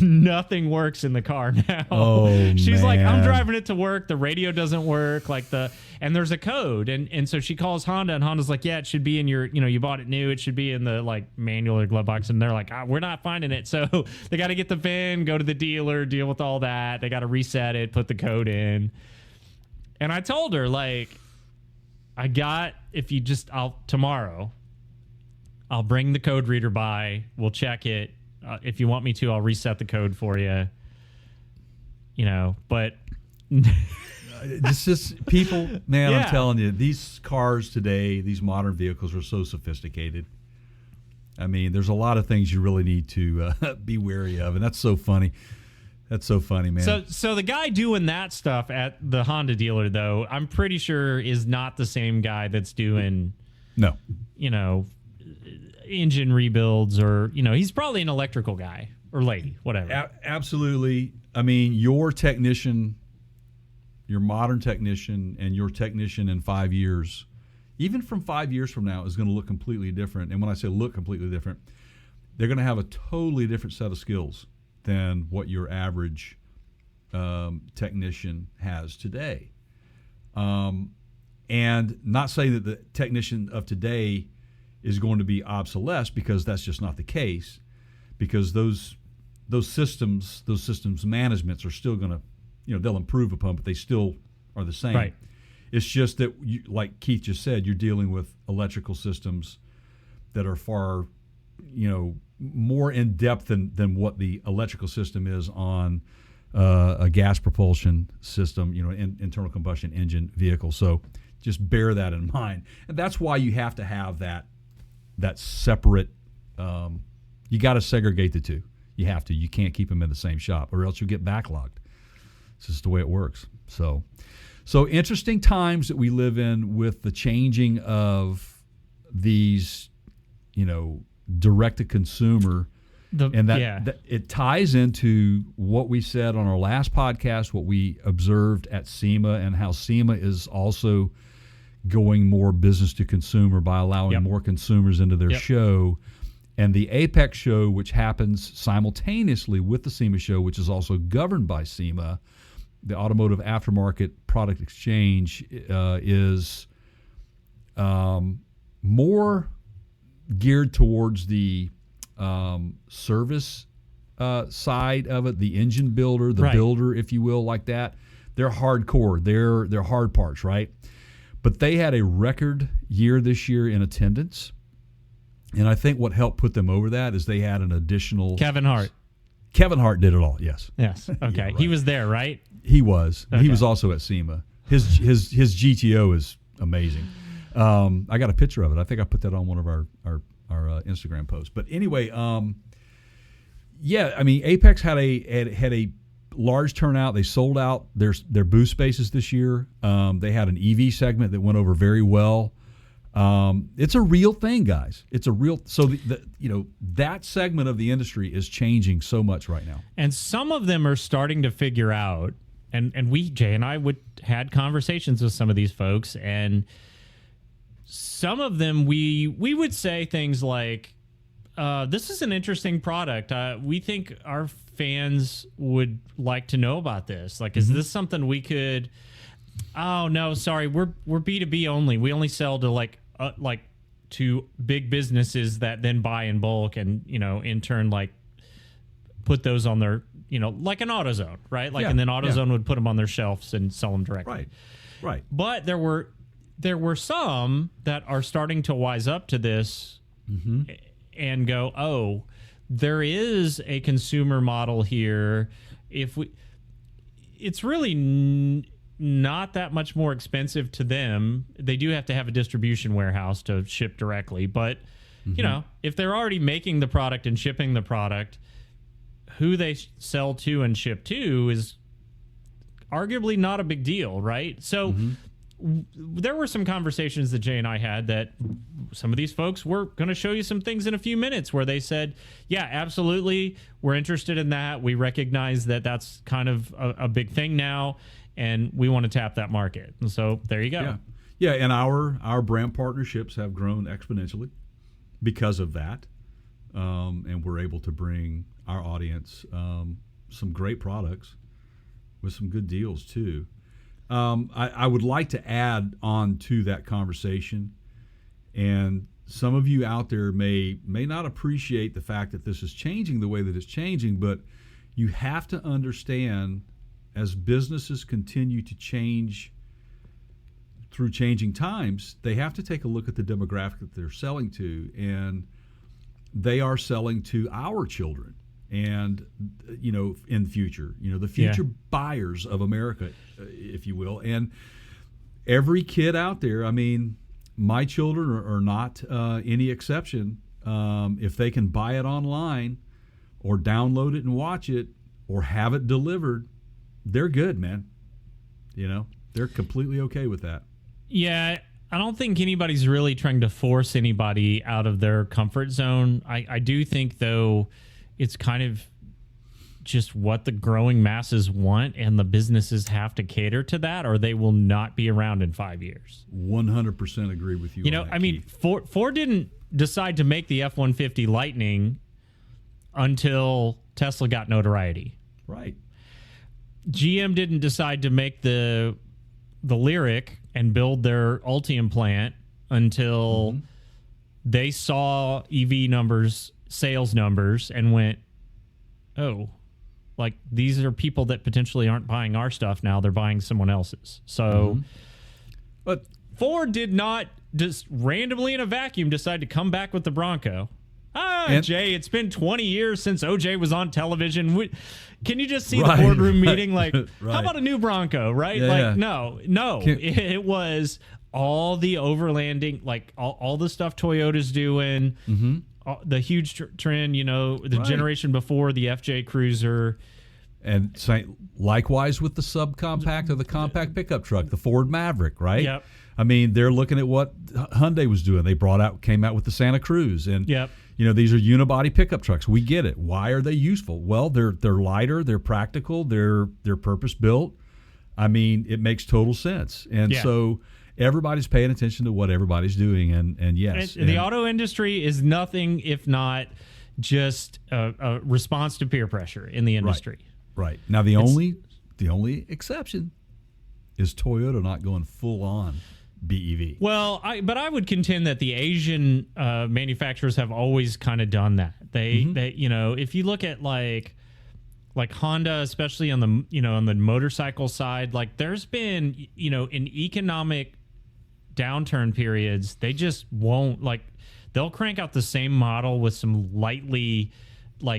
nothing works in the car now. Oh, she's man. I'm driving it to work. The radio doesn't work. And there's a code, and so she calls Honda, and Honda's it should be in your, you bought it new. It should be in the manual or glove box, and they're we're not finding it. So they got to get the VIN, go to the dealer, deal with all that. They got to reset it, put the code in. And I told her tomorrow. I'll bring the code reader by. We'll check it. If you want me to, I'll reset the code for you. But it's just people, man. I'm telling you, these cars today, these modern vehicles are so sophisticated. I mean, there's a lot of things you really need to be wary of, and that's so funny. That's so funny, man. So the guy doing that stuff at the Honda dealer, though, I'm pretty sure is not the same guy that's doing engine rebuilds, or he's probably an electrical guy or lady, whatever. Absolutely. I mean, your technician, your modern technician, and your technician in 5 years, even from 5 years from now, is going to look completely different. And when I say look completely different, they're going to have a totally different set of skills than what your average technician has today. And not saying that the technician of today is going to be obsolete, because that's just not the case, because those systems managements are still going to, they'll improve upon, but they still are the same. Right. It's just that, like Keith just said, you're dealing with electrical systems that are far, more in depth than what the electrical system is on a gas propulsion system, internal combustion engine vehicle. So just bear that in mind, and that's why you have to have that separate. You got to segregate the two. You have to. You can't keep them in the same shop, or else you get backlogged. It's just the way it works. So interesting times that we live in with the changing of these, direct to consumer, and that it ties into what we said on our last podcast, what we observed at SEMA, and how SEMA is also going more business to consumer by allowing more consumers into their show. And the APEX show, which happens simultaneously with the SEMA show, which is also governed by SEMA, the Automotive Aftermarket Product Exchange, is more geared towards the service side of it, the engine builder, the builder, if you will, like that. They're hardcore. They're hard parts, right? But they had a record year this year in attendance. And I think what helped put them over that is they had an additional... Kevin Hart. Kevin Hart did it all, yes. Yes, okay. Yeah, right. He was there, right? He was. Okay. He was also at SEMA. His GTO is amazing. I got a picture of it. I think I put that on one of our Instagram posts. But anyway, yeah, I mean, Apex had a large turnout. They sold out their booth spaces this year. They had an EV segment that went over very well. It's a real thing, guys. It's a real. So that segment of the industry is changing so much right now. And some of them are starting to figure out. And we, Jay and I, had conversations with some of these folks, and some of them we would say things like, "This is an interesting product. We think our fans would like to know about this. Like, is this something we could?" Oh no, sorry, we're B2B only. We only sell to to big businesses that then buy in bulk, and in turn put those on their like an AutoZone, right? And then AutoZone would put them on their shelves and sell them directly. Right. But there were some that are starting to wise up to this and go, oh, there is a consumer model here. It's really not that much more expensive to them. They do have to have a distribution warehouse to ship directly, but if they're already making the product and shipping the product, who they sell to and ship to is arguably not a big deal, right? So there were some conversations that Jay and I had that some of these folks were going to show you some things in a few minutes where they said, yeah, absolutely, we're interested in that. We recognize that that's kind of a big thing now, and we want to tap that market. And so there you go. Yeah, and our brand partnerships have grown exponentially because of that. And we're able to bring our audience some great products with some good deals too. I would like to add on to that conversation, and some of you out there may not appreciate the fact that this is changing the way that it's changing, but you have to understand, as businesses continue to change through changing times, they have to take a look at the demographic that they're selling to, and they are selling to our children and, in the future, the future buyers of America, if you will. And every kid out there, I mean, my children are not any exception. If they can buy it online or download it and watch it or have it delivered, they're good, man. They're completely okay with that. Yeah. I don't think anybody's really trying to force anybody out of their comfort zone. I do think, though, it's kind of just what the growing masses want, and the businesses have to cater to that, or they will not be around in 5 years. 100% agree with you. I mean, Ford didn't decide to make the F-150 Lightning until Tesla got notoriety. Right. GM didn't decide to make the Lyriq and build their Ultium plant until they saw EV sales numbers, and went, oh, these are people that potentially aren't buying our stuff now. They're buying someone else's. So, but Ford did not just randomly in a vacuum decide to come back with the Bronco. Jay, it's been 20 years since OJ was on television. Can you just see the boardroom meeting? How about a new Bronco, right? No. It was all the overlanding, all the stuff Toyota's doing, the huge trend, the generation before, the FJ Cruiser. And likewise with the subcompact or the compact pickup truck, the Ford Maverick, right? Yep. I mean, they're looking at what Hyundai was doing. They came out with the Santa Cruz, and these are unibody pickup trucks. We get it. Why are they useful? Well, they're lighter, they're practical, they're purpose built. I mean, it makes total sense, and so everybody's paying attention to what everybody's doing, and yes, the auto industry is nothing if not just a response to peer pressure in the industry. Right. Now the only exception is Toyota not going full on BEV. Well, I would contend that the Asian manufacturers have always kind of done that. They if you look at like Honda, especially on the motorcycle side, there's been in economic downturn periods, they just won't they'll crank out the same model with some lightly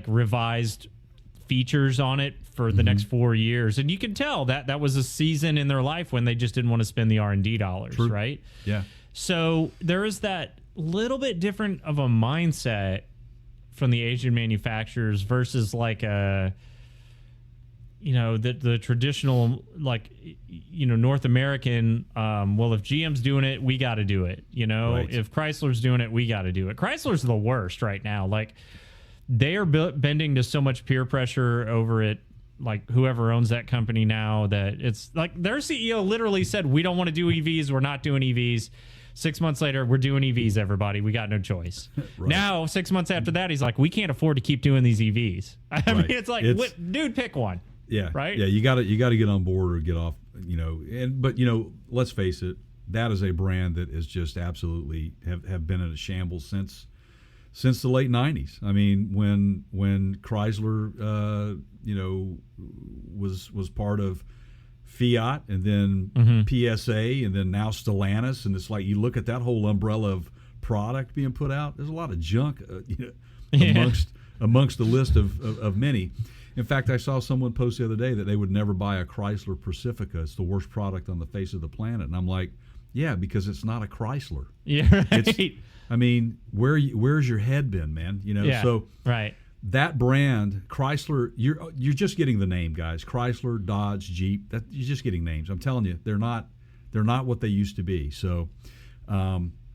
revised features on it for the next 4 years, and you can tell that was a season in their life when they just didn't want to spend the R&D dollars. True. Right? Yeah. So there is that little bit different of a mindset from the Asian manufacturers versus like the traditional, like, North American, well, if GM's doing it, we got to do it. Right. If Chrysler's doing it, we got to do it. Chrysler's the worst right now. Like, they are bending to so much peer pressure over it. Like, whoever owns that company now, that it's like their CEO literally said, we don't want to do EVs. We're not doing EVs. 6 months later, we're doing EVs, everybody. We got no choice. Right. Now, 6 months after that, he's like, we can't afford to keep doing these EVs. I mean, it's like, dude, pick one. Yeah. Right. Yeah. You got to get on board or get off, but let's face it, that is a brand that is just absolutely have been in a shambles since the late 90s. I mean, when Chrysler, was part of Fiat, and then PSA, and then now Stellantis, and it's like you look at that whole umbrella of product being put out. There's a lot of junk, amongst the list of many. In fact, I saw someone post the other day that they would never buy a Chrysler Pacifica. It's the worst product on the face of the planet, and I'm like, yeah, because it's not a Chrysler. Yeah, right. I mean, where's your head been, man? So right. That brand, Chrysler, you're just getting the name, guys. Chrysler, Dodge, Jeep. You're just getting names. I'm telling you, they're not what they used to be. So,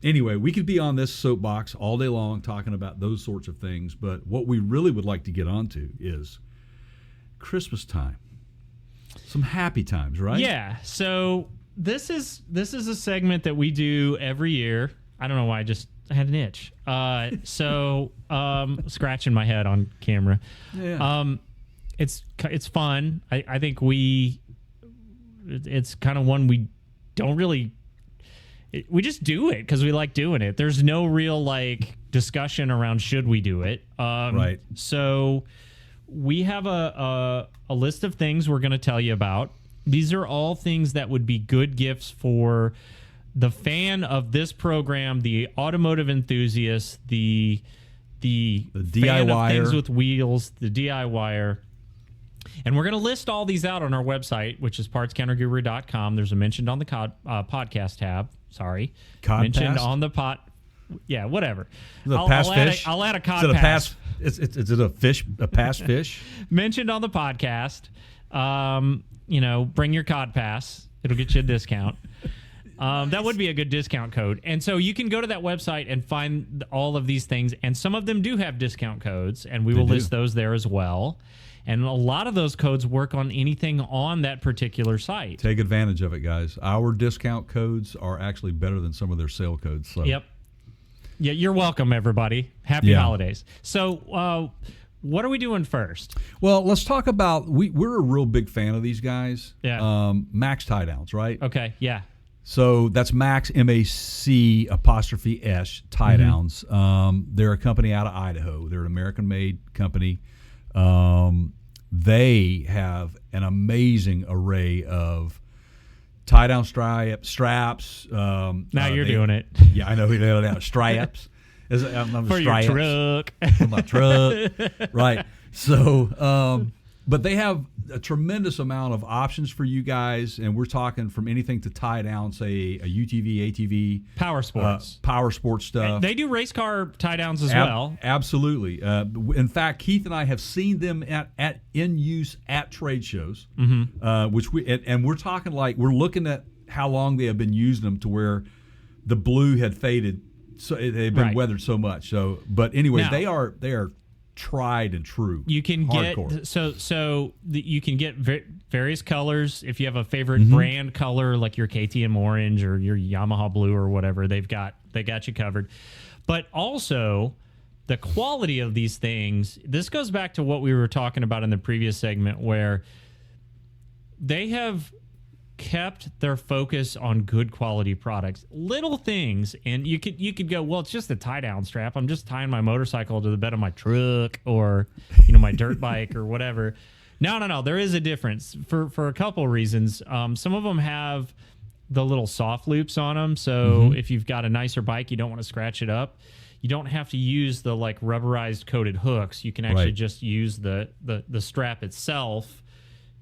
anyway, we could be on this soapbox all day long talking about those sorts of things. But what we really would like to get onto is Christmas time. Some happy times, right? Yeah. So this is a segment that we do every year. I don't know why I had an itch. Scratching my head on camera. Yeah. It's fun. I think it's kind of one we don't really. We just do it because we like doing it. There's no real like discussion around should we do it. Right. So we have a list of things we're going to tell you about. These are all things that would be good gifts for the fan of this program, the automotive enthusiast, the fan of things with wheels, the DIYer. And we're going to list all these out on our website, which is partscounterguru.com. There's a mentioned on the podcast tab. Sorry. Mentioned on the yeah, whatever. I'll add a cod pass. Is it a fish? A past fish? Mentioned on the podcast. Bring your cod pass. It'll get you a discount. That would be a good discount code. And so you can go to that website and find all of these things. And some of them do have discount codes, and we will list those there as well. And a lot of those codes work on anything on that particular site. Take advantage of it, guys. Our discount codes are actually better than some of their sale codes. So. Yep. Yeah, you're welcome, everybody. Happy holidays. So what are we doing first? Well, let's talk about, we're a real big fan of these guys. Yeah. Max Tie Downs, right? Okay, yeah. So that's Max, MAC''S, Tie Downs. They're a company out of Idaho. They're an American-made company. They have an amazing array of tie-down straps. Now you're doing it. Yeah, I know. Straps. For your truck. For my truck. Right. So, but they have a tremendous amount of options for you guys, and we're talking from anything to tie down, say a UTV, ATV, power sports stuff. They do race car tie downs as well. Absolutely. In fact, Keith and I have seen them in use at trade shows, which we're talking like we're looking at how long they have been using them to where the blue had faded, so they've been weathered so much. So, but anyway, they are tried and true. You can hardcore. You can get various colors. If you have a favorite brand color, like your KTM orange or your Yamaha blue or whatever, they got you covered. But also, the quality of these things. This goes back to what we were talking about in the previous segment, where they have kept their focus on good quality products, little things. And you could go, well, it's just a tie down strap. I'm just tying my motorcycle to the bed of my truck or my dirt bike or whatever. No. There is a difference for a couple of reasons. Some of them have the little soft loops on them. So if you've got a nicer bike, you don't want to scratch it up. you don't have to use the like rubberized coated hooks. You can actually just use the strap itself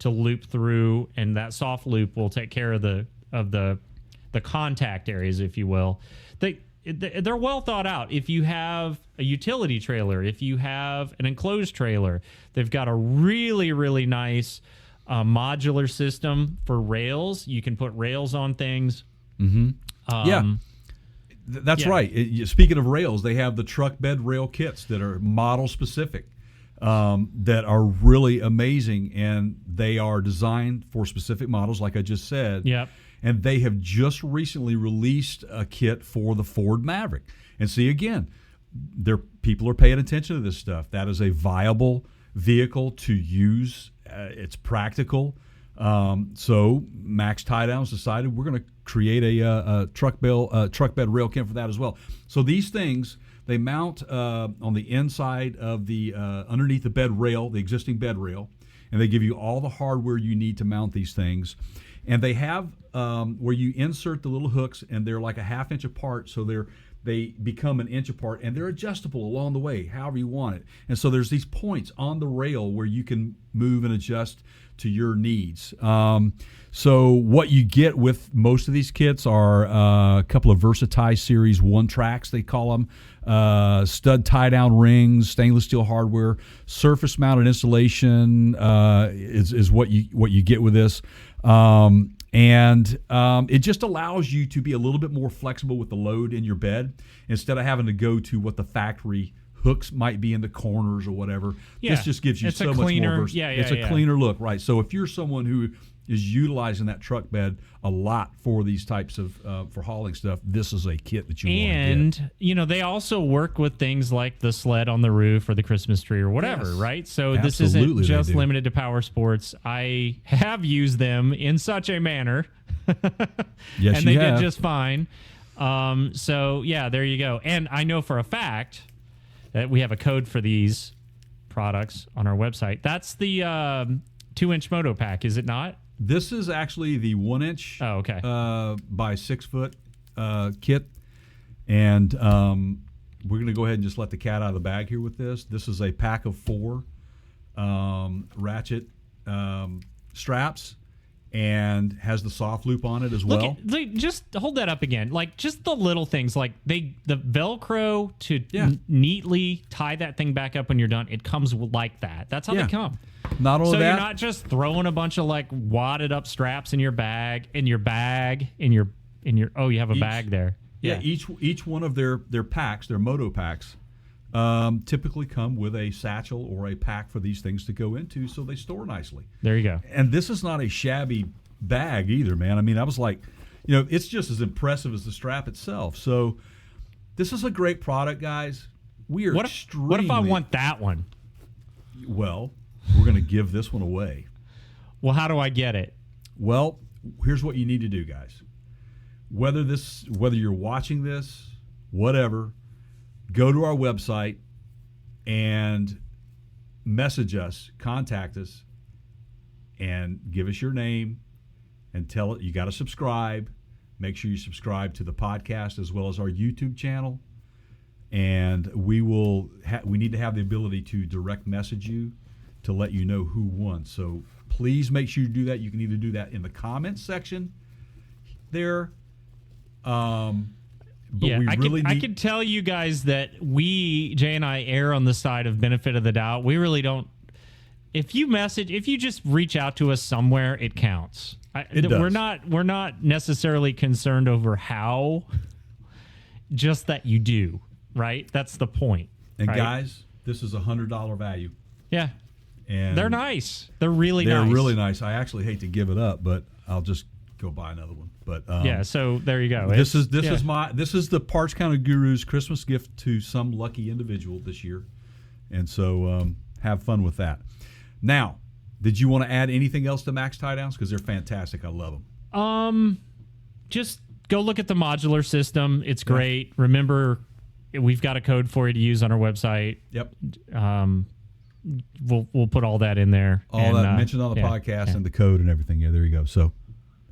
to loop through, and that soft loop will take care of the contact areas, if you will. They're well thought out. If you have a utility trailer, if you have an enclosed trailer, they've got a really, really nice modular system for rails. You can put rails on things. Mm-hmm. That's right. Speaking of rails, they have the truck bed rail kits that are model specific, that are really amazing, and they are designed for specific models, like I just said. Yep. And they have just recently released a kit for the Ford Maverick. And see, again, people are paying attention to this stuff. That is a viable vehicle to use. It's practical. So Max Tie Downs decided we're going to create a truck bed rail kit for that as well. So these things, they mount on the inside of the underneath the bed rail, the existing bed rail, and they give you all the hardware you need to mount these things. And they have where you insert the little hooks, and they're like a ½ inch apart, so they become 1 inch apart, and they're adjustable along the way, however you want it. And so there's these points on the rail where you can move and adjust to your needs. So what you get with most of these kits are a couple of Versatile Series 1 tracks, they call them, stud tie-down rings, stainless steel hardware, surface-mounted installation is what you get with this. It just allows you to be a little bit more flexible with the load in your bed instead of having to go to what the factory hooks might be in the corners or whatever. Yeah, this just gives you so much more versatility. It's a cleaner look, right? So if you're someone who is utilizing that truck bed a lot for these types of for hauling stuff, this is a kit that you want to get. And they also work with things like the sled on the roof or the Christmas tree or whatever, right? So this isn't just limited to power sports. I have used them in such a manner. Yes, and they did just fine. So yeah, there you go. And I know for a fact that we have a code for these products on our website. That's the 2-inch Moto Pack, is it not? This is actually the 1 inch by 6 foot kit. And we're going to go ahead and just let the cat out of the bag here with this. This is a pack of 4 ratchet straps, and has the soft loop on it as well. Just hold that up again. Like, just the little things, like the Velcro to neatly tie that thing back up when you're done. It comes like that. That's how they come. Not only so that, you're not just throwing a bunch of like wadded up straps in your bag. You have a bag there. Yeah, each one of their packs, their Moto packs, typically come with a satchel or a pack for these things to go into, so they store nicely. There you go. And this is not a shabby bag either, man. I mean, I was like, it's just as impressive as the strap itself. So this is a great product, guys. We are What if I want that one? Well, we're going to give this one away. Well, how do I get it? Well, here's what you need to do, guys. Whether you're watching this, whatever, go to our website and message us, contact us, and give us your name and tell it you got to subscribe. Make sure you subscribe to the podcast as well as our YouTube channel. And we need to have the ability to direct message you to let you know who won. So please make sure you do that. You can either do that in the comments section there. I can tell you guys that Jay and I err on the side of benefit of the doubt. We really don't. If you just reach out to us somewhere, it counts. We're not necessarily concerned over how, just that you do, right? That's the point. And right? Guys, this is $100 value. Yeah. And they're nice. They're really nice. I actually hate to give it up, but I'll just go buy another one. But so there you go. This is the Parts Counter Guru's Christmas gift to some lucky individual this year, and so have fun with that. Now, did you want to add anything else to Max Tie Downs, because they're fantastic? I love them. Just go look at the modular system. It's great. Remember, we've got a code for you to use on our website. Yep. We'll put all that in there. All that mentioned on the podcast and the code and everything. Yeah, there you go. So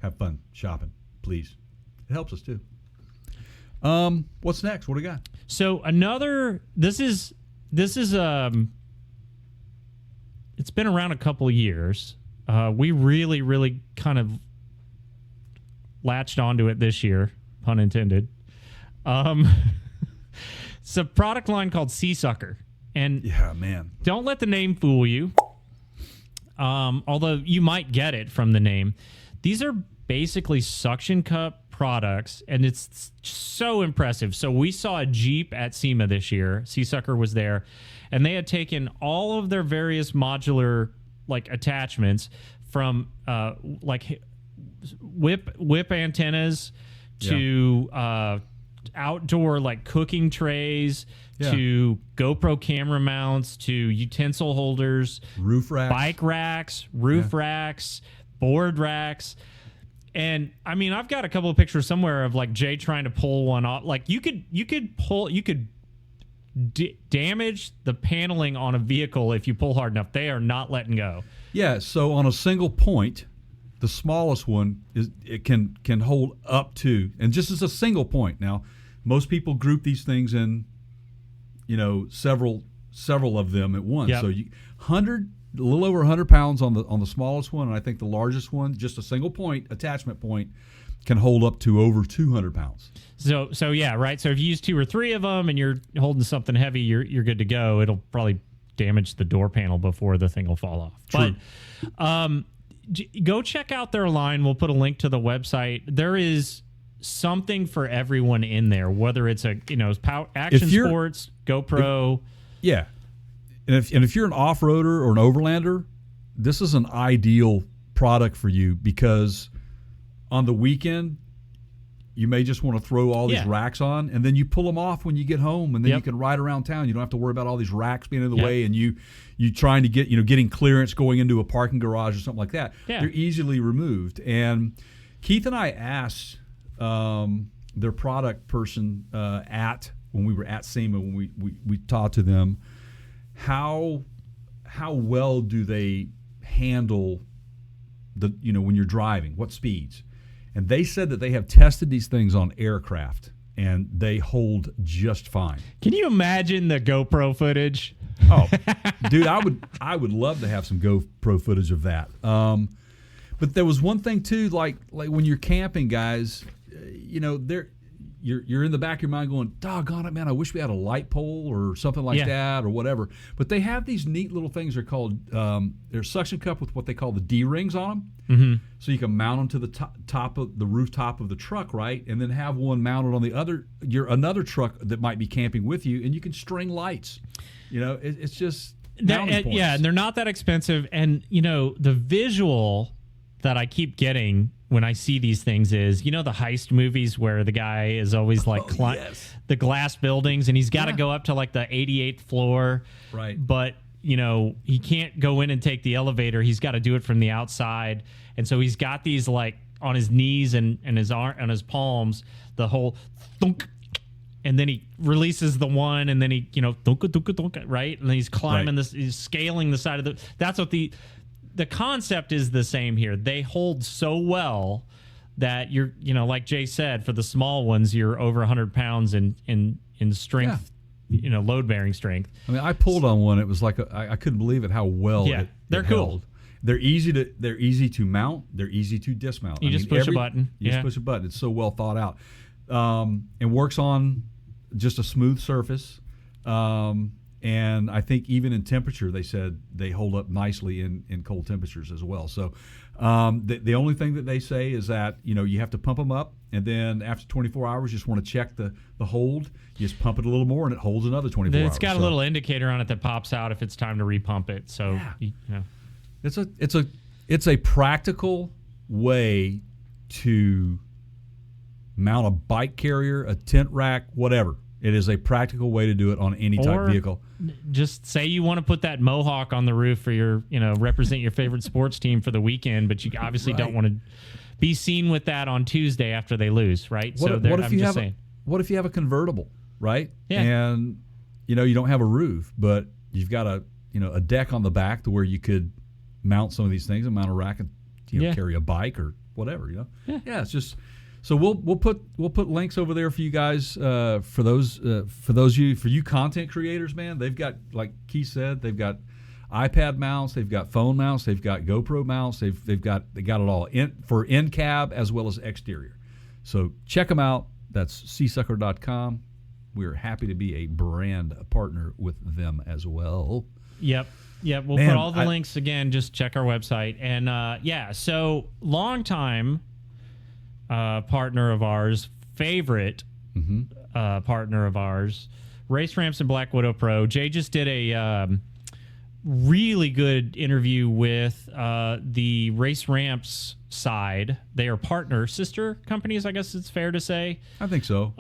have fun shopping, please. It helps us too. What's next? What do we got? So this is it's been around a couple of years. We really kind of latched onto it this year, pun intended. It's a product line called Seasucker. And yeah, man, don't let the name fool you. Although you might get it from the name. These are basically suction cup products, and it's so impressive. So we saw a Jeep at SEMA this year. Seasucker was there, and they had taken all of their various modular like attachments from like whip antennas to outdoor like cooking trays to GoPro camera mounts to utensil holders, roof racks, bike racks, roof racks, board racks. And I mean, I've got a couple of pictures somewhere of like Jay trying to pull one off. Like you could damage the paneling on a vehicle if you pull hard enough. They are not letting go. Yeah. So on a single point, the smallest one can hold up to, and just as a single point. Now, most people group these things in, several of them at once. Yep. So a little over 100 pounds on the smallest one, and I think the largest one, just a single point attachment point, can hold up to over 200 pounds. So yeah, right. So if you use 2 or 3 of them and you're holding something heavy, you're good to go. It'll probably damage the door panel before the thing will fall off. True. But go check out their line. We'll put a link to the website. There is something for everyone in there, whether it's action sports, GoPro. Yeah. And if you're an off-roader or an overlander, this is an ideal product for you, because on the weekend you may just want to throw all these racks on, and then you pull them off when you get home, and then you can ride around town. You don't have to worry about all these racks being in the way, and you trying to get getting clearance going into a parking garage or something like that. Yeah. They're easily removed. And Keith and I asked their product person when we were at SEMA, when we talked to them, how well do they handle when you're driving, what speeds? And they said that they have tested these things on aircraft, and they hold just fine. Can you imagine the GoPro footage? Oh, dude, I would love to have some GoPro footage of that. But there was one thing too, like when you're camping, guys, you're in the back of your mind going, doggone it, man, I wish we had a light pole or something like that or whatever. But they have these neat little things. They're called they're suction cup with what they call the D-rings on them. Mm-hmm. So you can mount them to the top of the rooftop of the truck, right? And then have one mounted on the another truck that might be camping with you, and you can string lights. It's just and they're not that expensive. And the visual that I keep getting when I see these things is, the heist movies where the guy is always like the glass buildings, and he's got to go up to like the 88th floor. Right. But, he can't go in and take the elevator. He's got to do it from the outside. And so he's got these like on his knees and his arm and his palms, the whole thunk, and then he releases the one, and then he, thunk, thunk, thunk, right? And then he's climbing this, he's scaling the side of that's what the concept is the same here. They hold so well that you're, like Jay said, for the small ones, you're over 100 pounds in strength, load bearing strength. I mean, I pulled on one. It was like I couldn't believe it how well. They're it cool. Held. They're easy to mount. They're easy to dismount. You just push a button. You just push a button. It's so well thought out, and works on just a smooth surface. And I think even in temperature, they said they hold up nicely in cold temperatures as well. So the only thing that they say is that, you have to pump them up, and then after 24 hours, you just want to check the hold. You just pump it a little more, and it holds another 24 hours. It's got a little indicator on it that pops out if it's time to repump it. So it's a practical way to mount a bike carrier, a tent rack, whatever. It is a practical way to do it on any type vehicle. Just say you want to put that Mohawk on the roof for your, represent your favorite sports team for the weekend, but you obviously don't want to be seen with that on Tuesday after they lose, right? What if you have a convertible, right? Yeah. And you don't have a roof, but you've got a deck on the back to where you could mount some of these things and mount a rack and carry a bike or whatever, Yeah, it's just So we'll put links over there for you guys for you content creators, man. They've got, like Keith said, they've got iPad mounts, they've got phone mounts, they've got GoPro mounts, they got it all for in cab as well as exterior. So check them out. That's seasucker.com. We're happy to be a brand partner with them as well. Yep. We'll put all the links again. Just check our website. And so long time partner of ours, favorite partner of ours, Race Ramps and Black Widow Pro. Jay just did a really good interview with the Race Ramps side. They are partner sister companies, I guess it's fair to say. I think so.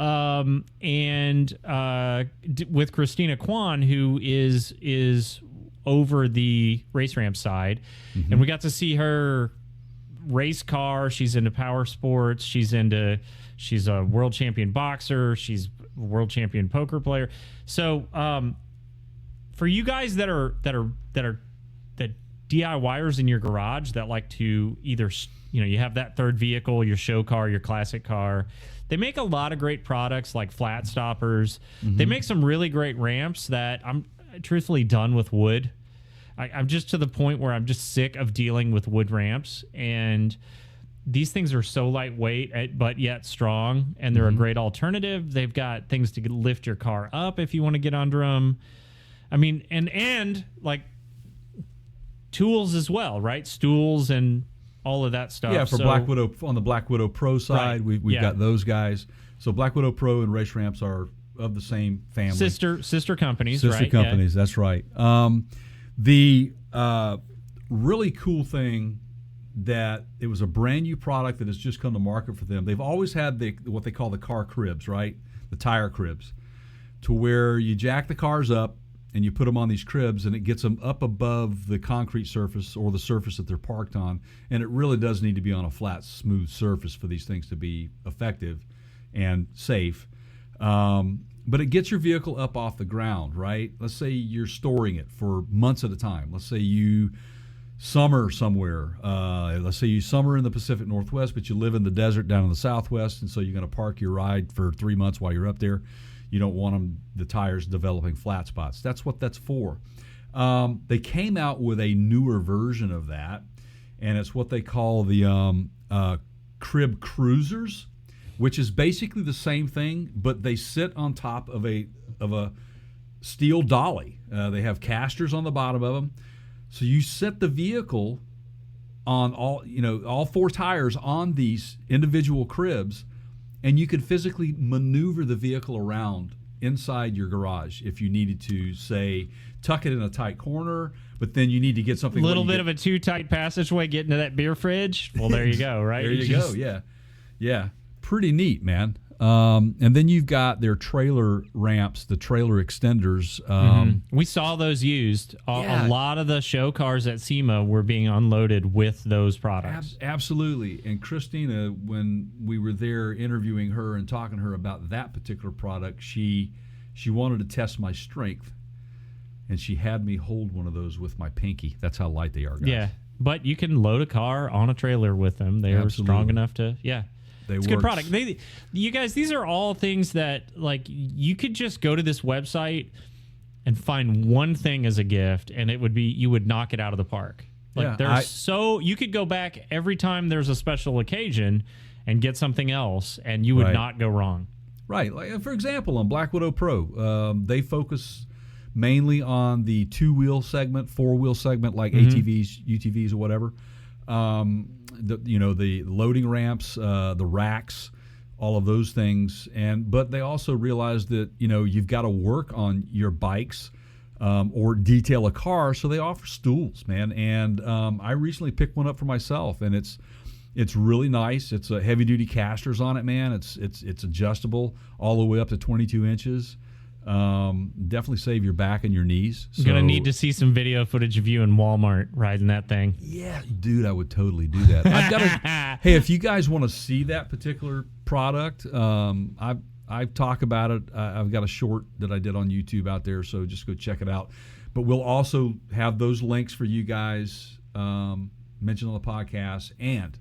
And with Christina Kwan, who is over the Race Ramp side, and we got to see her race car. She's into power sports. She's a world champion boxer. She's a world champion poker player. So for you guys that DIYers in your garage that like to either, you have that third vehicle, your show car, your classic car, they make a lot of great products like flat stoppers. They make some really great ramps that I'm truthfully done with wood. I'm just to the point where I'm just sick of dealing with wood ramps, and these things are so lightweight but yet strong, and they're a great alternative. They've got things to lift your car up if you want to get under them. I mean, and like tools as well, right? Stools and all of that stuff. Yeah, for Black Widow, on the Black Widow Pro side, we've got those guys. So Black Widow Pro and Race Ramps are of the same family. Sister companies, right? Sister companies, that's right. The really cool thing that it was a brand new product that has just come to market for them. They've always had what they call the car cribs, right? The tire cribs, to where you jack the cars up and you put them on these cribs, and it gets them up above the concrete surface or the surface that they're parked on. And it really does need to be on a flat, smooth surface for these things to be effective and safe. But it gets your vehicle up off the ground, right? Let's say you're storing it for months at a time. Let's say you summer somewhere. Let's say you summer in the Pacific Northwest, but you live in the desert down in the Southwest, and so you're going to park your ride for 3 months while you're up there. You don't want the tires developing flat spots. That's what that's for. They came out with a newer version of that, and it's what they call the crib cruisers, which is basically the same thing, but they sit on top of a steel dolly. They have casters on the bottom of them, so you set the vehicle on all four tires on these individual cribs, and you could physically maneuver the vehicle around inside your garage if you needed to, say, tuck it in a tight corner, but then you need to get something. A little bit of a too tight passageway getting to that beer fridge. Well, there you go, right? There you go, yeah. Pretty neat, man. And then you've got their trailer ramps, the trailer extenders. We saw those used. A lot of the show cars at SEMA were being unloaded with those products. Absolutely. And Christina, when we were there interviewing her and talking to her about that particular product, she wanted to test my strength, and she had me hold one of those with my pinky. That's how light they are, guys. Yeah, but you can load a car on a trailer with them. They are strong enough to, it's a good product. You guys, these are all things that, like, you could just go to this website and find one thing as a gift, and it would be, you would knock it out of the park. Like, you could go back every time there's a special occasion and get something else, and you would not go wrong. Right. Like, for example, on Black Widow Pro, they focus mainly on the two-wheel segment, four-wheel segment, like ATVs, UTVs, or whatever. The loading ramps, the racks, all of those things, but they also realize that you've got to work on your bikes or detail a car, so they offer stools, man. And I recently picked one up for myself, and it's really nice. It's a heavy duty casters on it, man. It's adjustable all the way up to 22 inches. Definitely save your back and your knees. You're going to need to see some video footage of you in Walmart riding that thing. Yeah, dude, I would totally do that. Hey, if you guys want to see that particular product, I talk about it. I've got a short that I did on YouTube out there, so just go check it out. But we'll also have those links for you guys mentioned on the podcast. And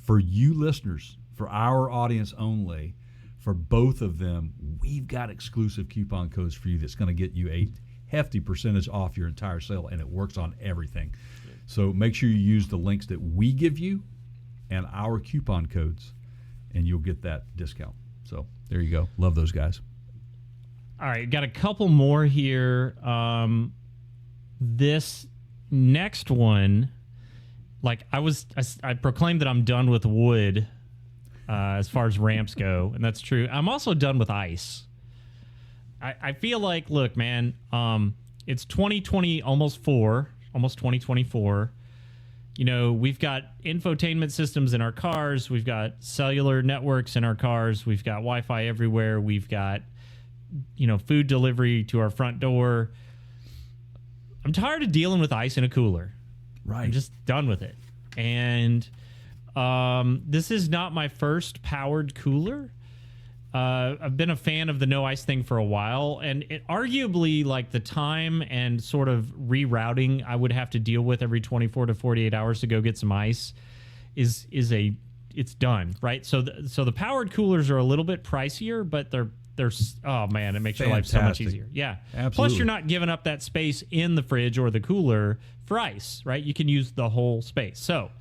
for you listeners, for our audience only, for both of them, we've got exclusive coupon codes for you that's going to get you a hefty percentage off your entire sale, and it works on everything. So make sure you use the links that we give you and our coupon codes, and you'll get that discount. So there you go. Love those guys. All right, got a couple more here. This next one, like I proclaimed that I'm done with wood as far as ramps go, and that's true. I'm also done with ice. I feel like, look, man, it's 2020, almost 2024. You know, we've got infotainment systems in our cars. We've got cellular networks in our cars. We've got Wi-Fi everywhere. We've got, you know, food delivery to our front door. I'm tired of dealing with ice in a cooler. Right. I'm just done with it. And this is not my first powered cooler. I've been a fan of the no ice thing for a while, and it arguably, like, the time and sort of rerouting I would have to deal with every 24 to 48 hours to go get some ice it's done, right? So the powered coolers are a little bit pricier, but they're oh man, it makes your life so much easier. Yeah. Absolutely. Plus, you're not giving up that space in the fridge or the cooler for ice, right? You can use the whole space. So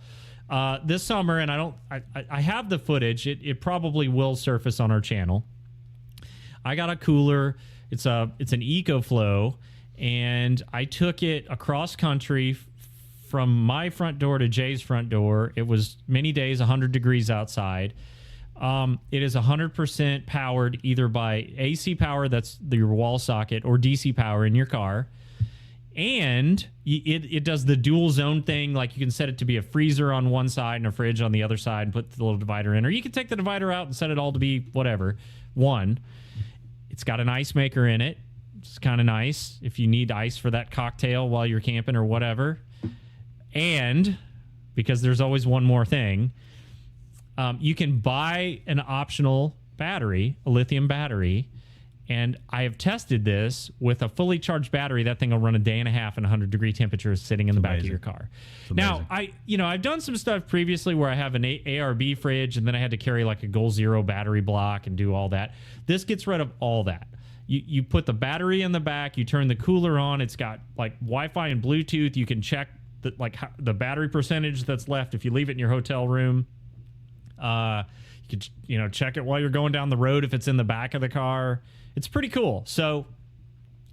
this summer, and I have the footage. It probably will surface on our channel. I got a cooler. It's an EcoFlow, and I took it across country from my front door to Jay's front door. It was many days, 100 degrees outside. It is 100% powered either by AC power, that's your wall socket, or DC power in your car. And it does the dual zone thing. Like, you can set it to be a freezer on one side and a fridge on the other side and put the little divider in. Or you can take the divider out and set it all to be whatever, one. It's got an ice maker in it. It's kind of nice if you need ice for that cocktail while you're camping or whatever. And, because there's always one more thing, you can buy an optional battery, a lithium battery. And I have tested this with a fully charged battery. That thing will run a day and a half in 100-degree temperatures sitting in the back of your car. Now, I've done some stuff previously where I have an ARB fridge, and then I had to carry like a Goal Zero battery block and do all that. This gets rid of all that. You put the battery in the back, you turn the cooler on. It's got like Wi-Fi and Bluetooth. You can check the battery percentage that's left if you leave it in your hotel room. You could check it while you're going down the road if it's in the back of the car. It's pretty cool. So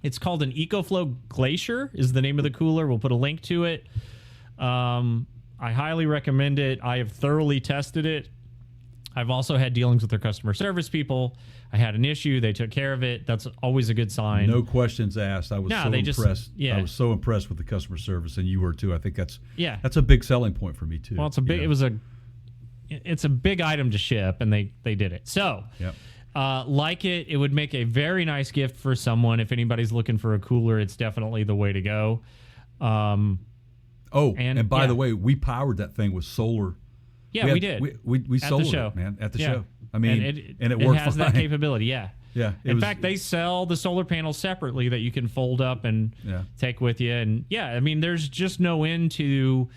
it's called an EcoFlow Glacier is the name of the cooler. We'll put a link to it. I highly recommend it. I have thoroughly tested it. I've also had dealings with their customer service people. I had an issue. They took care of it. That's always a good sign. No questions asked. I was impressed. Yeah. I was so impressed with the customer service, and you were too. I think that's a big selling point for me too. Well, it's a big item to ship, and they did it. So, yep. It would make a very nice gift for someone. If anybody's looking for a cooler, it's definitely the way to go. And by the way, we powered that thing with solar. Yeah, we did. We sold it, man, at the show. I mean, and it worked has fine. That capability, yeah. Yeah. In fact, they sell the solar panels separately that you can fold up and take with you. And I mean, there's just no end to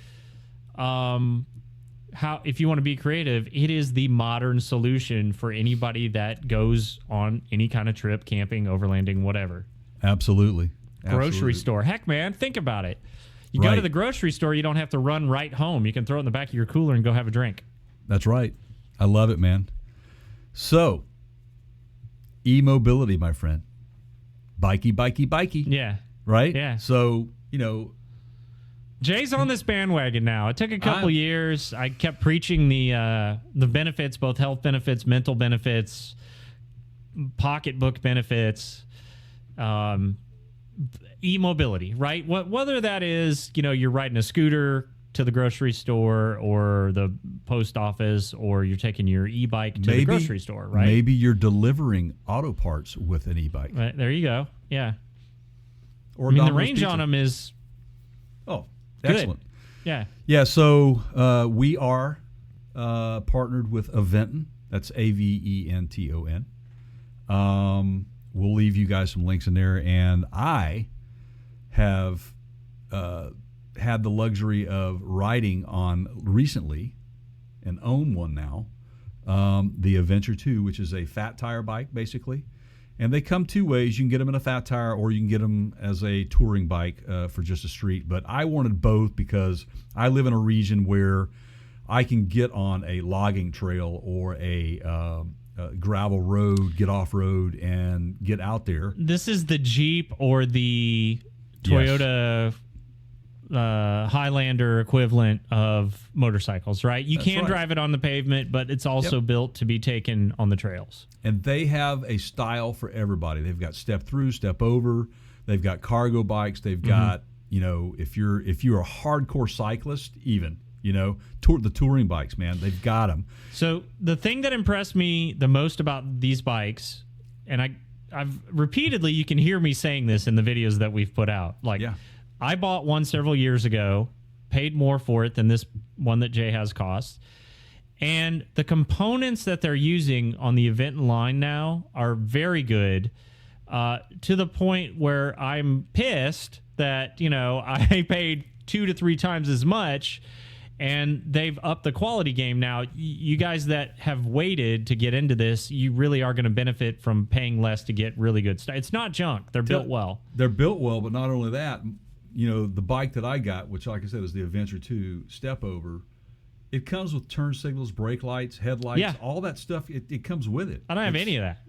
how, if you want to be creative, it is the modern solution for anybody that goes on any kind of trip, camping, overlanding, whatever. Absolutely. Grocery store. Heck, man, think about it. You go to the grocery store, you don't have to run right home. You can throw it in the back of your cooler and go have a drink. That's right. I love it, man. So, e-mobility, my friend. Bikey. Yeah. Right? Yeah. So, Jay's on this bandwagon now. It took a couple years. I kept preaching the benefits, both health benefits, mental benefits, pocketbook benefits, e-mobility, right? Whether that is, you're riding a scooter to the grocery store or the post office, or you're taking your e-bike to the grocery store, right? Maybe you're delivering auto parts with an e-bike. Right, there you go. Yeah. Or the range on them is good. Excellent. Yeah. Yeah, so we are partnered with Aventon. That's Aventon. We'll leave you guys some links in there. And I have had the luxury of riding on recently and own one now, the Adventure 2, which is a fat tire bike, basically. And they come two ways. You can get them in a fat tire, or you can get them as a touring bike for just a street. But I wanted both because I live in a region where I can get on a logging trail or a gravel road, get off road, and get out there. This is the Jeep or the Toyota Highlander equivalent of motorcycles, right? You can drive it on the pavement, but it's also built to be taken on the trails. And they have a style for everybody. They've got step through, step over. They've got cargo bikes. They've got, if you're a hardcore cyclist, even, the touring bikes, man, they've got them. So the thing that impressed me the most about these bikes, and I've repeatedly, you can hear me saying this in the videos that we've put out. I bought one several years ago, paid more for it than this one that Jay has cost. And the components that they're using on the Event line now are very good, to the point where I'm pissed that, I paid 2 to 3 times as much, and they've upped the quality game now. You guys that have waited to get into this, you really are going to benefit from paying less to get really good stuff. It's not junk. They're built well. They're built well, but not only that, the bike that I got, which, like I said, is the Adventure 2 Step Over, it comes with turn signals, brake lights, headlights, all that stuff. It comes with it. I don't have any of that.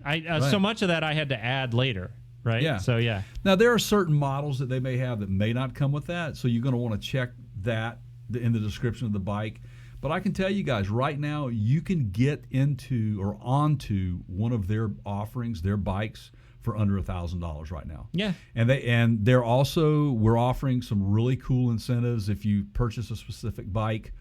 So much of that I had to add later, right? Yeah. So, yeah. Now, there are certain models that they may have that may not come with that, so you're going to want to check that in the description of the bike. But I can tell you guys, right now, you can get into or onto one of their offerings, their bikes, for under $1,000 right now. Yeah. And we're offering some really cool incentives. If you purchase a specific bike,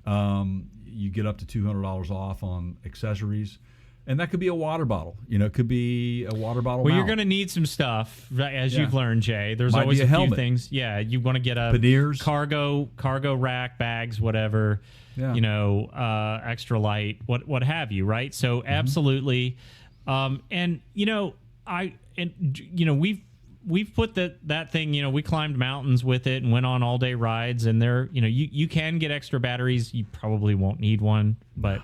you get up to $200 off on accessories. And that could be a water bottle. It could be a water bottle. Well, mount. You're going to need some stuff, as you've learned, Jay. There's always a few things. Yeah, you want to get a Panniers. cargo rack, bags, whatever. Yeah. Extra light, what have you, right? So absolutely. We've put that thing, we climbed mountains with it and went on all day rides, and there, you can get extra batteries. You probably won't need one, but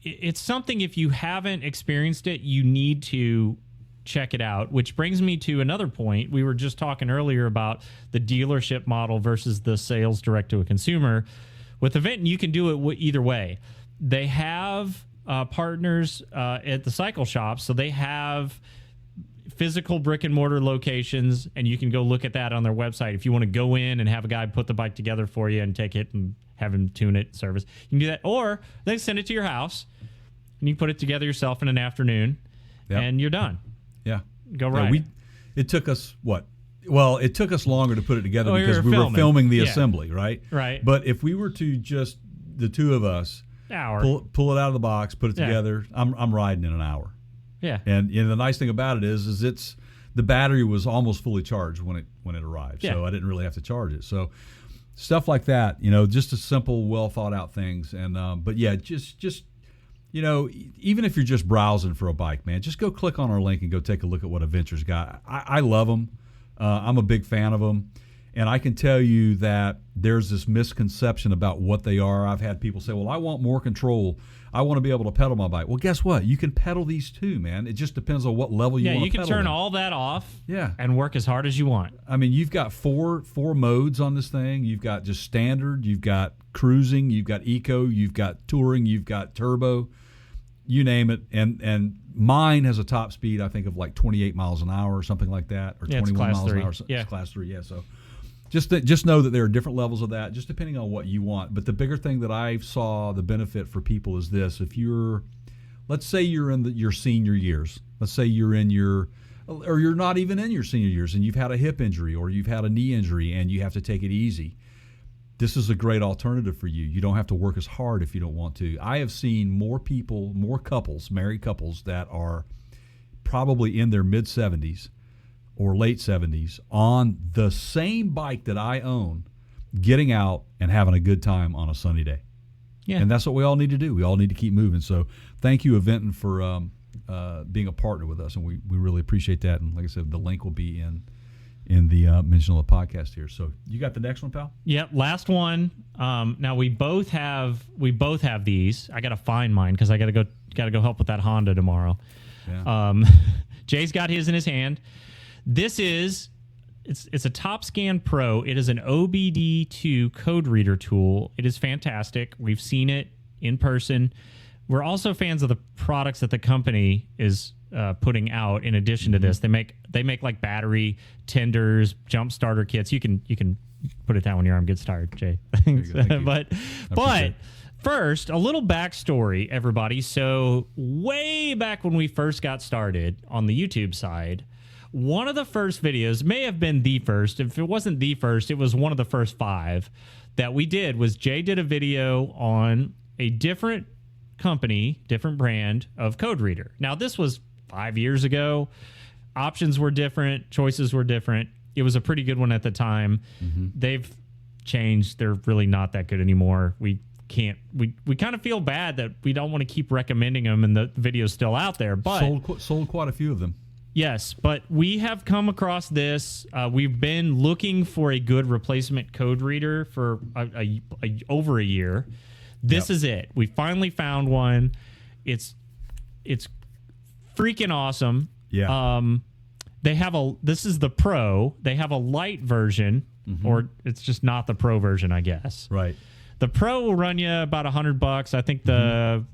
it's something, if you haven't experienced it, you need to check it out, which brings me to another point. We were just talking earlier about the dealership model versus the sales direct to a consumer. With Event, you can do it either way. They have partners at the cycle shops, so they have physical brick and mortar locations, and you can go look at that on their website. If you want to go in and have a guy put the bike together for you and take it and have him tune it, service, you can do that. Or they send it to your house, and you put it together yourself in an afternoon, and you're done. Yeah. Go ride. It took us what? Well, it took us longer to put it together because we were filming the assembly, right? Right. But if we were to just, the two of us, pull it out of the box, put it together, I'm riding in an hour. Yeah. And the nice thing about it is it's the battery was almost fully charged when it arrived. Yeah. So I didn't really have to charge it. So stuff like that, just a simple, well thought out things. And but yeah, just even if you're just browsing for a bike, man, just go click on our link and go take a look at what Adventure's got. I love them. I'm a big fan of them. And I can tell you that there's this misconception about what they are. I've had people say, well, I want more control. I want to be able to pedal my bike. Well, guess what? You can pedal these too, man. It just depends on what level you want to pedal. Yeah, you can turn all that off and work as hard as you want. I mean, you've got four modes on this thing. You've got just standard. You've got cruising. You've got eco. You've got touring. You've got turbo. You name it. And mine has a top speed, I think, of like 28 miles an hour or something like that, or 21 miles an hour. Yeah. It's class 3, yeah. So just know that there are different levels of that, just depending on what you want. But the bigger thing that I saw the benefit for people is this. If let's say you're in your senior years. Let's say you're you're not even in your senior years, and you've had a hip injury or you've had a knee injury and you have to take it easy. This is a great alternative for you. You don't have to work as hard if you don't want to. I have seen more couples, married couples that are probably in their mid-70s or late 70s on the same bike that I own, getting out and having a good time on a sunny day. Yeah. And that's what we all need to do. We all need to keep moving. So thank you, Aventon, for being a partner with us, and we really appreciate that. And like I said, the link will be in in the mention of the podcast here. So you got the next one, pal? Yep, last one. Now we both have these. I gotta find mine because I gotta go help with that Honda tomorrow. Yeah. Jay's got his in his hand. This is it's a TopScan Pro. It is an OBD2 code reader tool. It is fantastic. We've seen it in person. We're also fans of the products that the company is putting out. In addition to this, they make like battery tenders, jump starter kits. You can put it down when your arm gets tired, Jay. But first, a little backstory, everybody. So way back when we first got started on the YouTube side, one of the first videos, may have been the first. If it wasn't the first, it was one of the first 5 that we did. Was Jay did a video on a different company, different brand of code reader. Now this was 5 years ago. Options were different, choices were different. It was a pretty good one at the time. They've changed. They're really not that good anymore. We kind of feel bad that we don't want to keep recommending them, and the video's still out there. But sold quite a few of them. Yes, but we have come across this. We've been looking for a good replacement code reader for over a year. This is it. We finally found one. It's freaking awesome. Yeah. This is the Pro. They have a light version, or it's just not the Pro version, I guess. Right. The Pro will run you about $100. I think the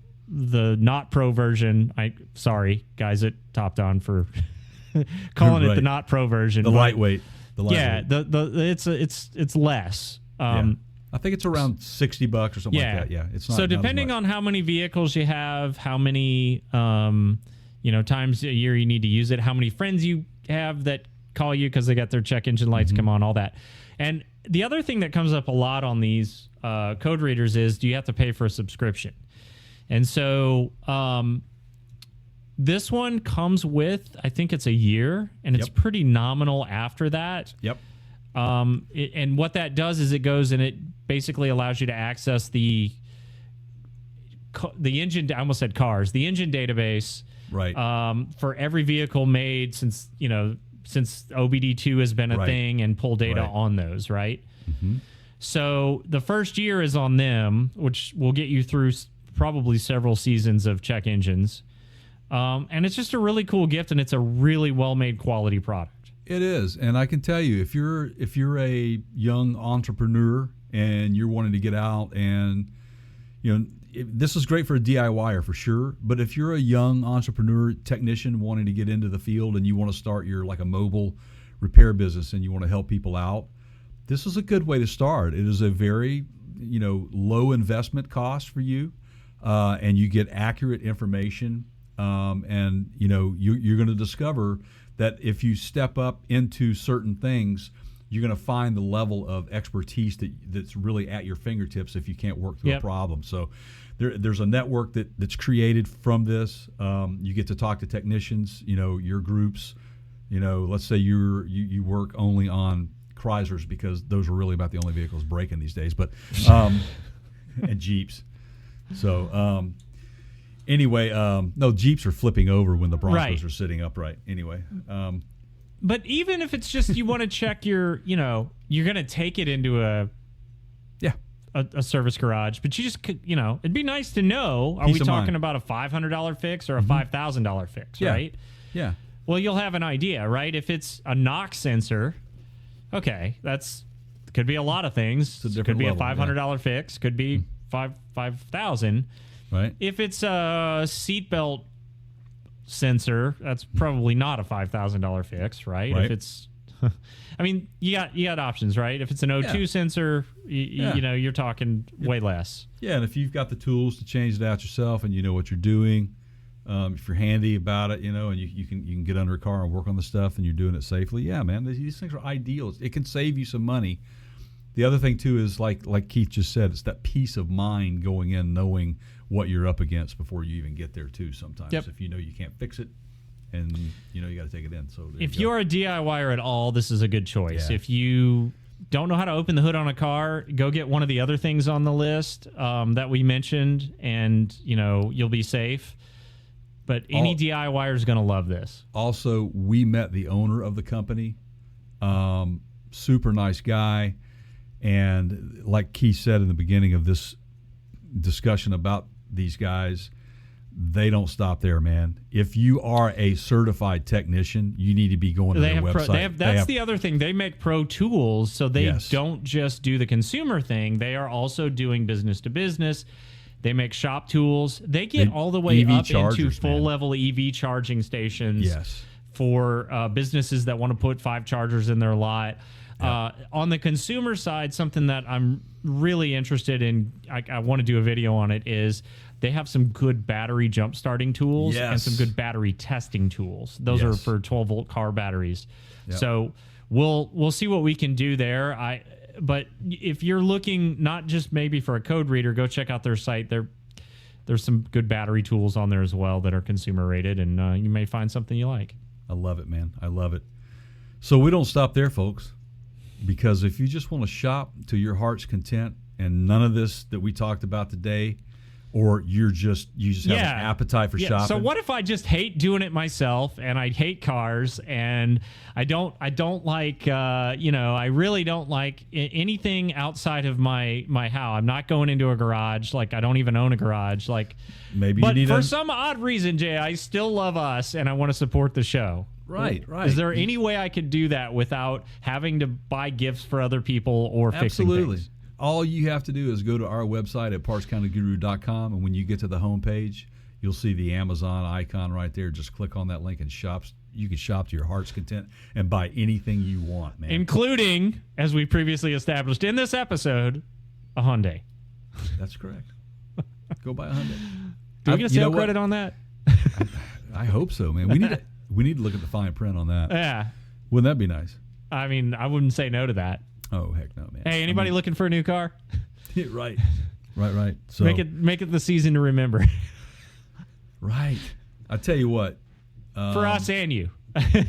not Pro version. Sorry guys at Top Down for calling it the not Pro version. The lightweight. Yeah. It's less. I think it's around $60 or something like that. Yeah. It's not. So depending on how many vehicles you have, how many times a year you need to use it, how many friends you have that call you because they got their check engine lights come on, all that. And the other thing that comes up a lot on these code readers is, do you have to pay for a subscription? And so this one comes with, I think it's a year, and it's pretty nominal after that. Yep. And what that does is it goes and it basically allows you to access the engine. I almost said cars. The engine database, right? For every vehicle made since OBD2 has been a thing, and pull data on those, right? So the first year is on them, which will get you through probably several seasons of check engines. And it's just a really cool gift, and it's a really well-made quality product. It is, and I can tell you, if you're a young entrepreneur and you're wanting to get out, and this is great for a DIYer for sure. But if you're a young entrepreneur technician wanting to get into the field and you want to start your like a mobile repair business and you want to help people out, this is a good way to start. It is a very low investment cost for you, and you get accurate information, and you're going to discover that if you step up into certain things, you're going to find the level of expertise that's really at your fingertips if you can't work through a problem. So there's a network that's created from this. You get to talk to technicians, your groups. Let's say you work only on Chrysler's because those are really about the only vehicles breaking these days, but and Jeeps. So anyway, no, Jeeps are flipping over when the Broncos are sitting upright. Anyway, but even if it's just you want to check your, you're going to take it into a service garage, but you just, it'd be nice to know, are we talking about a $500 fix or a $5,000 fix, right? Yeah. Well, you'll have an idea, right? If it's a NOx sensor, okay, could be a lot of things. It could be level, a $500 fix, could be $5,000. Right. If it's a seatbelt sensor, that's probably not a $5,000 fix, right? If it's, I mean, you got options, right? If it's an O2 sensor, you're talking way less. Yeah, and if you've got the tools to change it out yourself, and you know what you're doing, if you're handy about it, and you can get under a car and work on the stuff, and you're doing it safely. Yeah, man, these things are ideal. It can save you some money. The other thing too is like Keith just said, it's that peace of mind going in, knowing what you're up against before you even get there too. Sometimes if you can't fix it, and you got to take it in. So if you're a DIYer at all, this is a good choice. If you don't know how to open the hood on a car, go get one of the other things on the list that we mentioned, and you'll be safe. But any DIYer is going to love this. Also, we met the owner of the company, Super nice guy. And like Keith said in the beginning of this discussion about these guys, they don't stop there, man. If you are a certified technician, you need to be going to their website. That's the other thing. They make pro tools, so they don't just do the consumer thing. They are also doing business to business. They make shop tools. They get all the way up into full-level EV charging stations for businesses that want to put 5 chargers in their lot. On the consumer side, something that I'm really interested in, I want to do a video on it, is they have some good battery jump starting tools and some good battery testing tools. Those are for 12-volt car batteries. So we'll see what we can do there. But if you're looking not just maybe for a code reader, go check out their site. There's some good battery tools on there as well that are consumer rated, and you may find something you like. I love it, man. I love it. So we don't stop there, folks, because if you just want to shop to your heart's content and none of this that we talked about today, or you just have an appetite for shopping. So what if I just hate doing it myself, and I hate cars, and I don't like I really don't like anything outside of my house. I'm not going into a garage. Like, I don't even own a garage. Like, maybe but for some odd reason, Jay, I still love us and I want to support the show. Right. Is there any way I could do that without having to buy gifts for other people or fixing things? All you have to do is go to our website at partscounterguru.com, and when you get to the homepage, you'll see the Amazon icon right there. Just click on that link and you can shop to your heart's content and buy anything you want, man. Including, as we previously established in this episode, a Hyundai. That's correct. Go buy a Hyundai. Do we get a sale credit on that? I hope so, man. We need to look at the fine print on that. Yeah. Wouldn't that be nice? I mean, I wouldn't say no to that. Oh, heck no, man. Hey, anybody looking for a new car? Right. So make it the season to remember. Right. I tell you what. For us and you.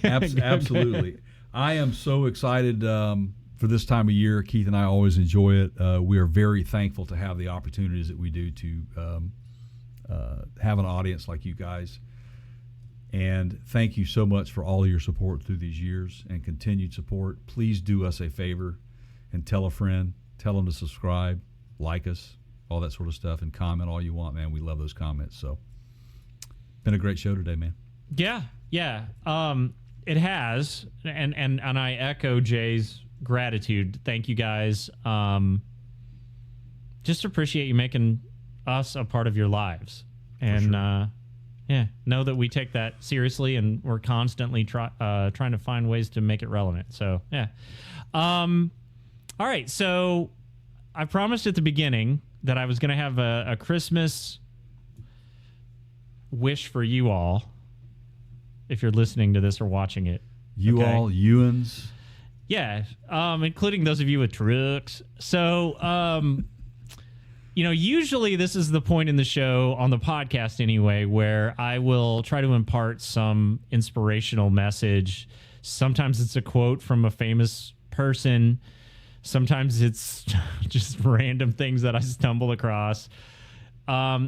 Absolutely. I am so excited for this time of year. Keith and I always enjoy it. We are very thankful to have the opportunities that we do to have an audience like you guys. And thank you so much for all of your support through these years and continued support. Please do us a favor and tell a friend, tell them to subscribe, like us, all that sort of stuff, and comment all you want, man. We love those comments. So, been a great show today, man. Yeah. It has, and I echo Jay's gratitude. Thank you guys. Just appreciate you making us a part of your lives, and know that we take that seriously, and we're constantly trying to find ways to make it relevant. So all right. So I promised at the beginning that I was going to have a Christmas wish for you all, if you're listening to this or watching it. All, Ewans. Yeah, including those of you with trucks. So, usually this is the point in the show, on the podcast anyway, where I will try to impart some inspirational message. Sometimes it's a quote from a famous person. Sometimes it's just random things that I stumble across.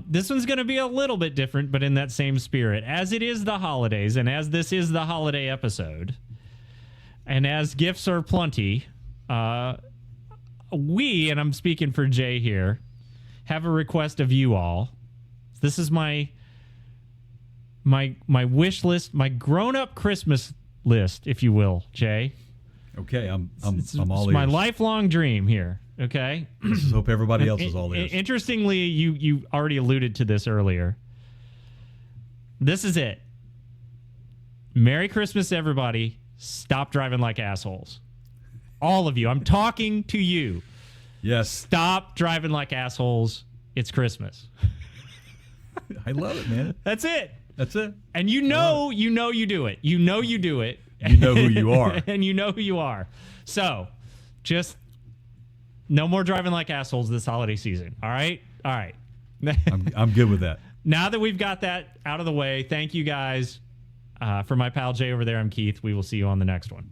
This one's going to be a little bit different, but in that same spirit. As it is the holidays, and as this is the holiday episode, and as gifts are plenty, we, and I'm speaking for Jay here, have a request of you all. This is my wish list, my grown-up Christmas list, if you will, Jay. Okay, I'm all ears. It's my lifelong dream here. Okay. Just hope everybody else is all ears. Interestingly, you already alluded to this earlier. This is it. Merry Christmas, everybody. Stop driving like assholes. All of you. I'm talking to you. Yes. Stop driving like assholes. It's Christmas. I love it, man. That's it. And you do it. You know you do it. You know who you are. And you know who you are. So, just no more driving like assholes this holiday season. All right? All right. I'm good with that. Now that we've got that out of the way, thank you guys. For my pal Jay over there, I'm Keith. We will see you on the next one.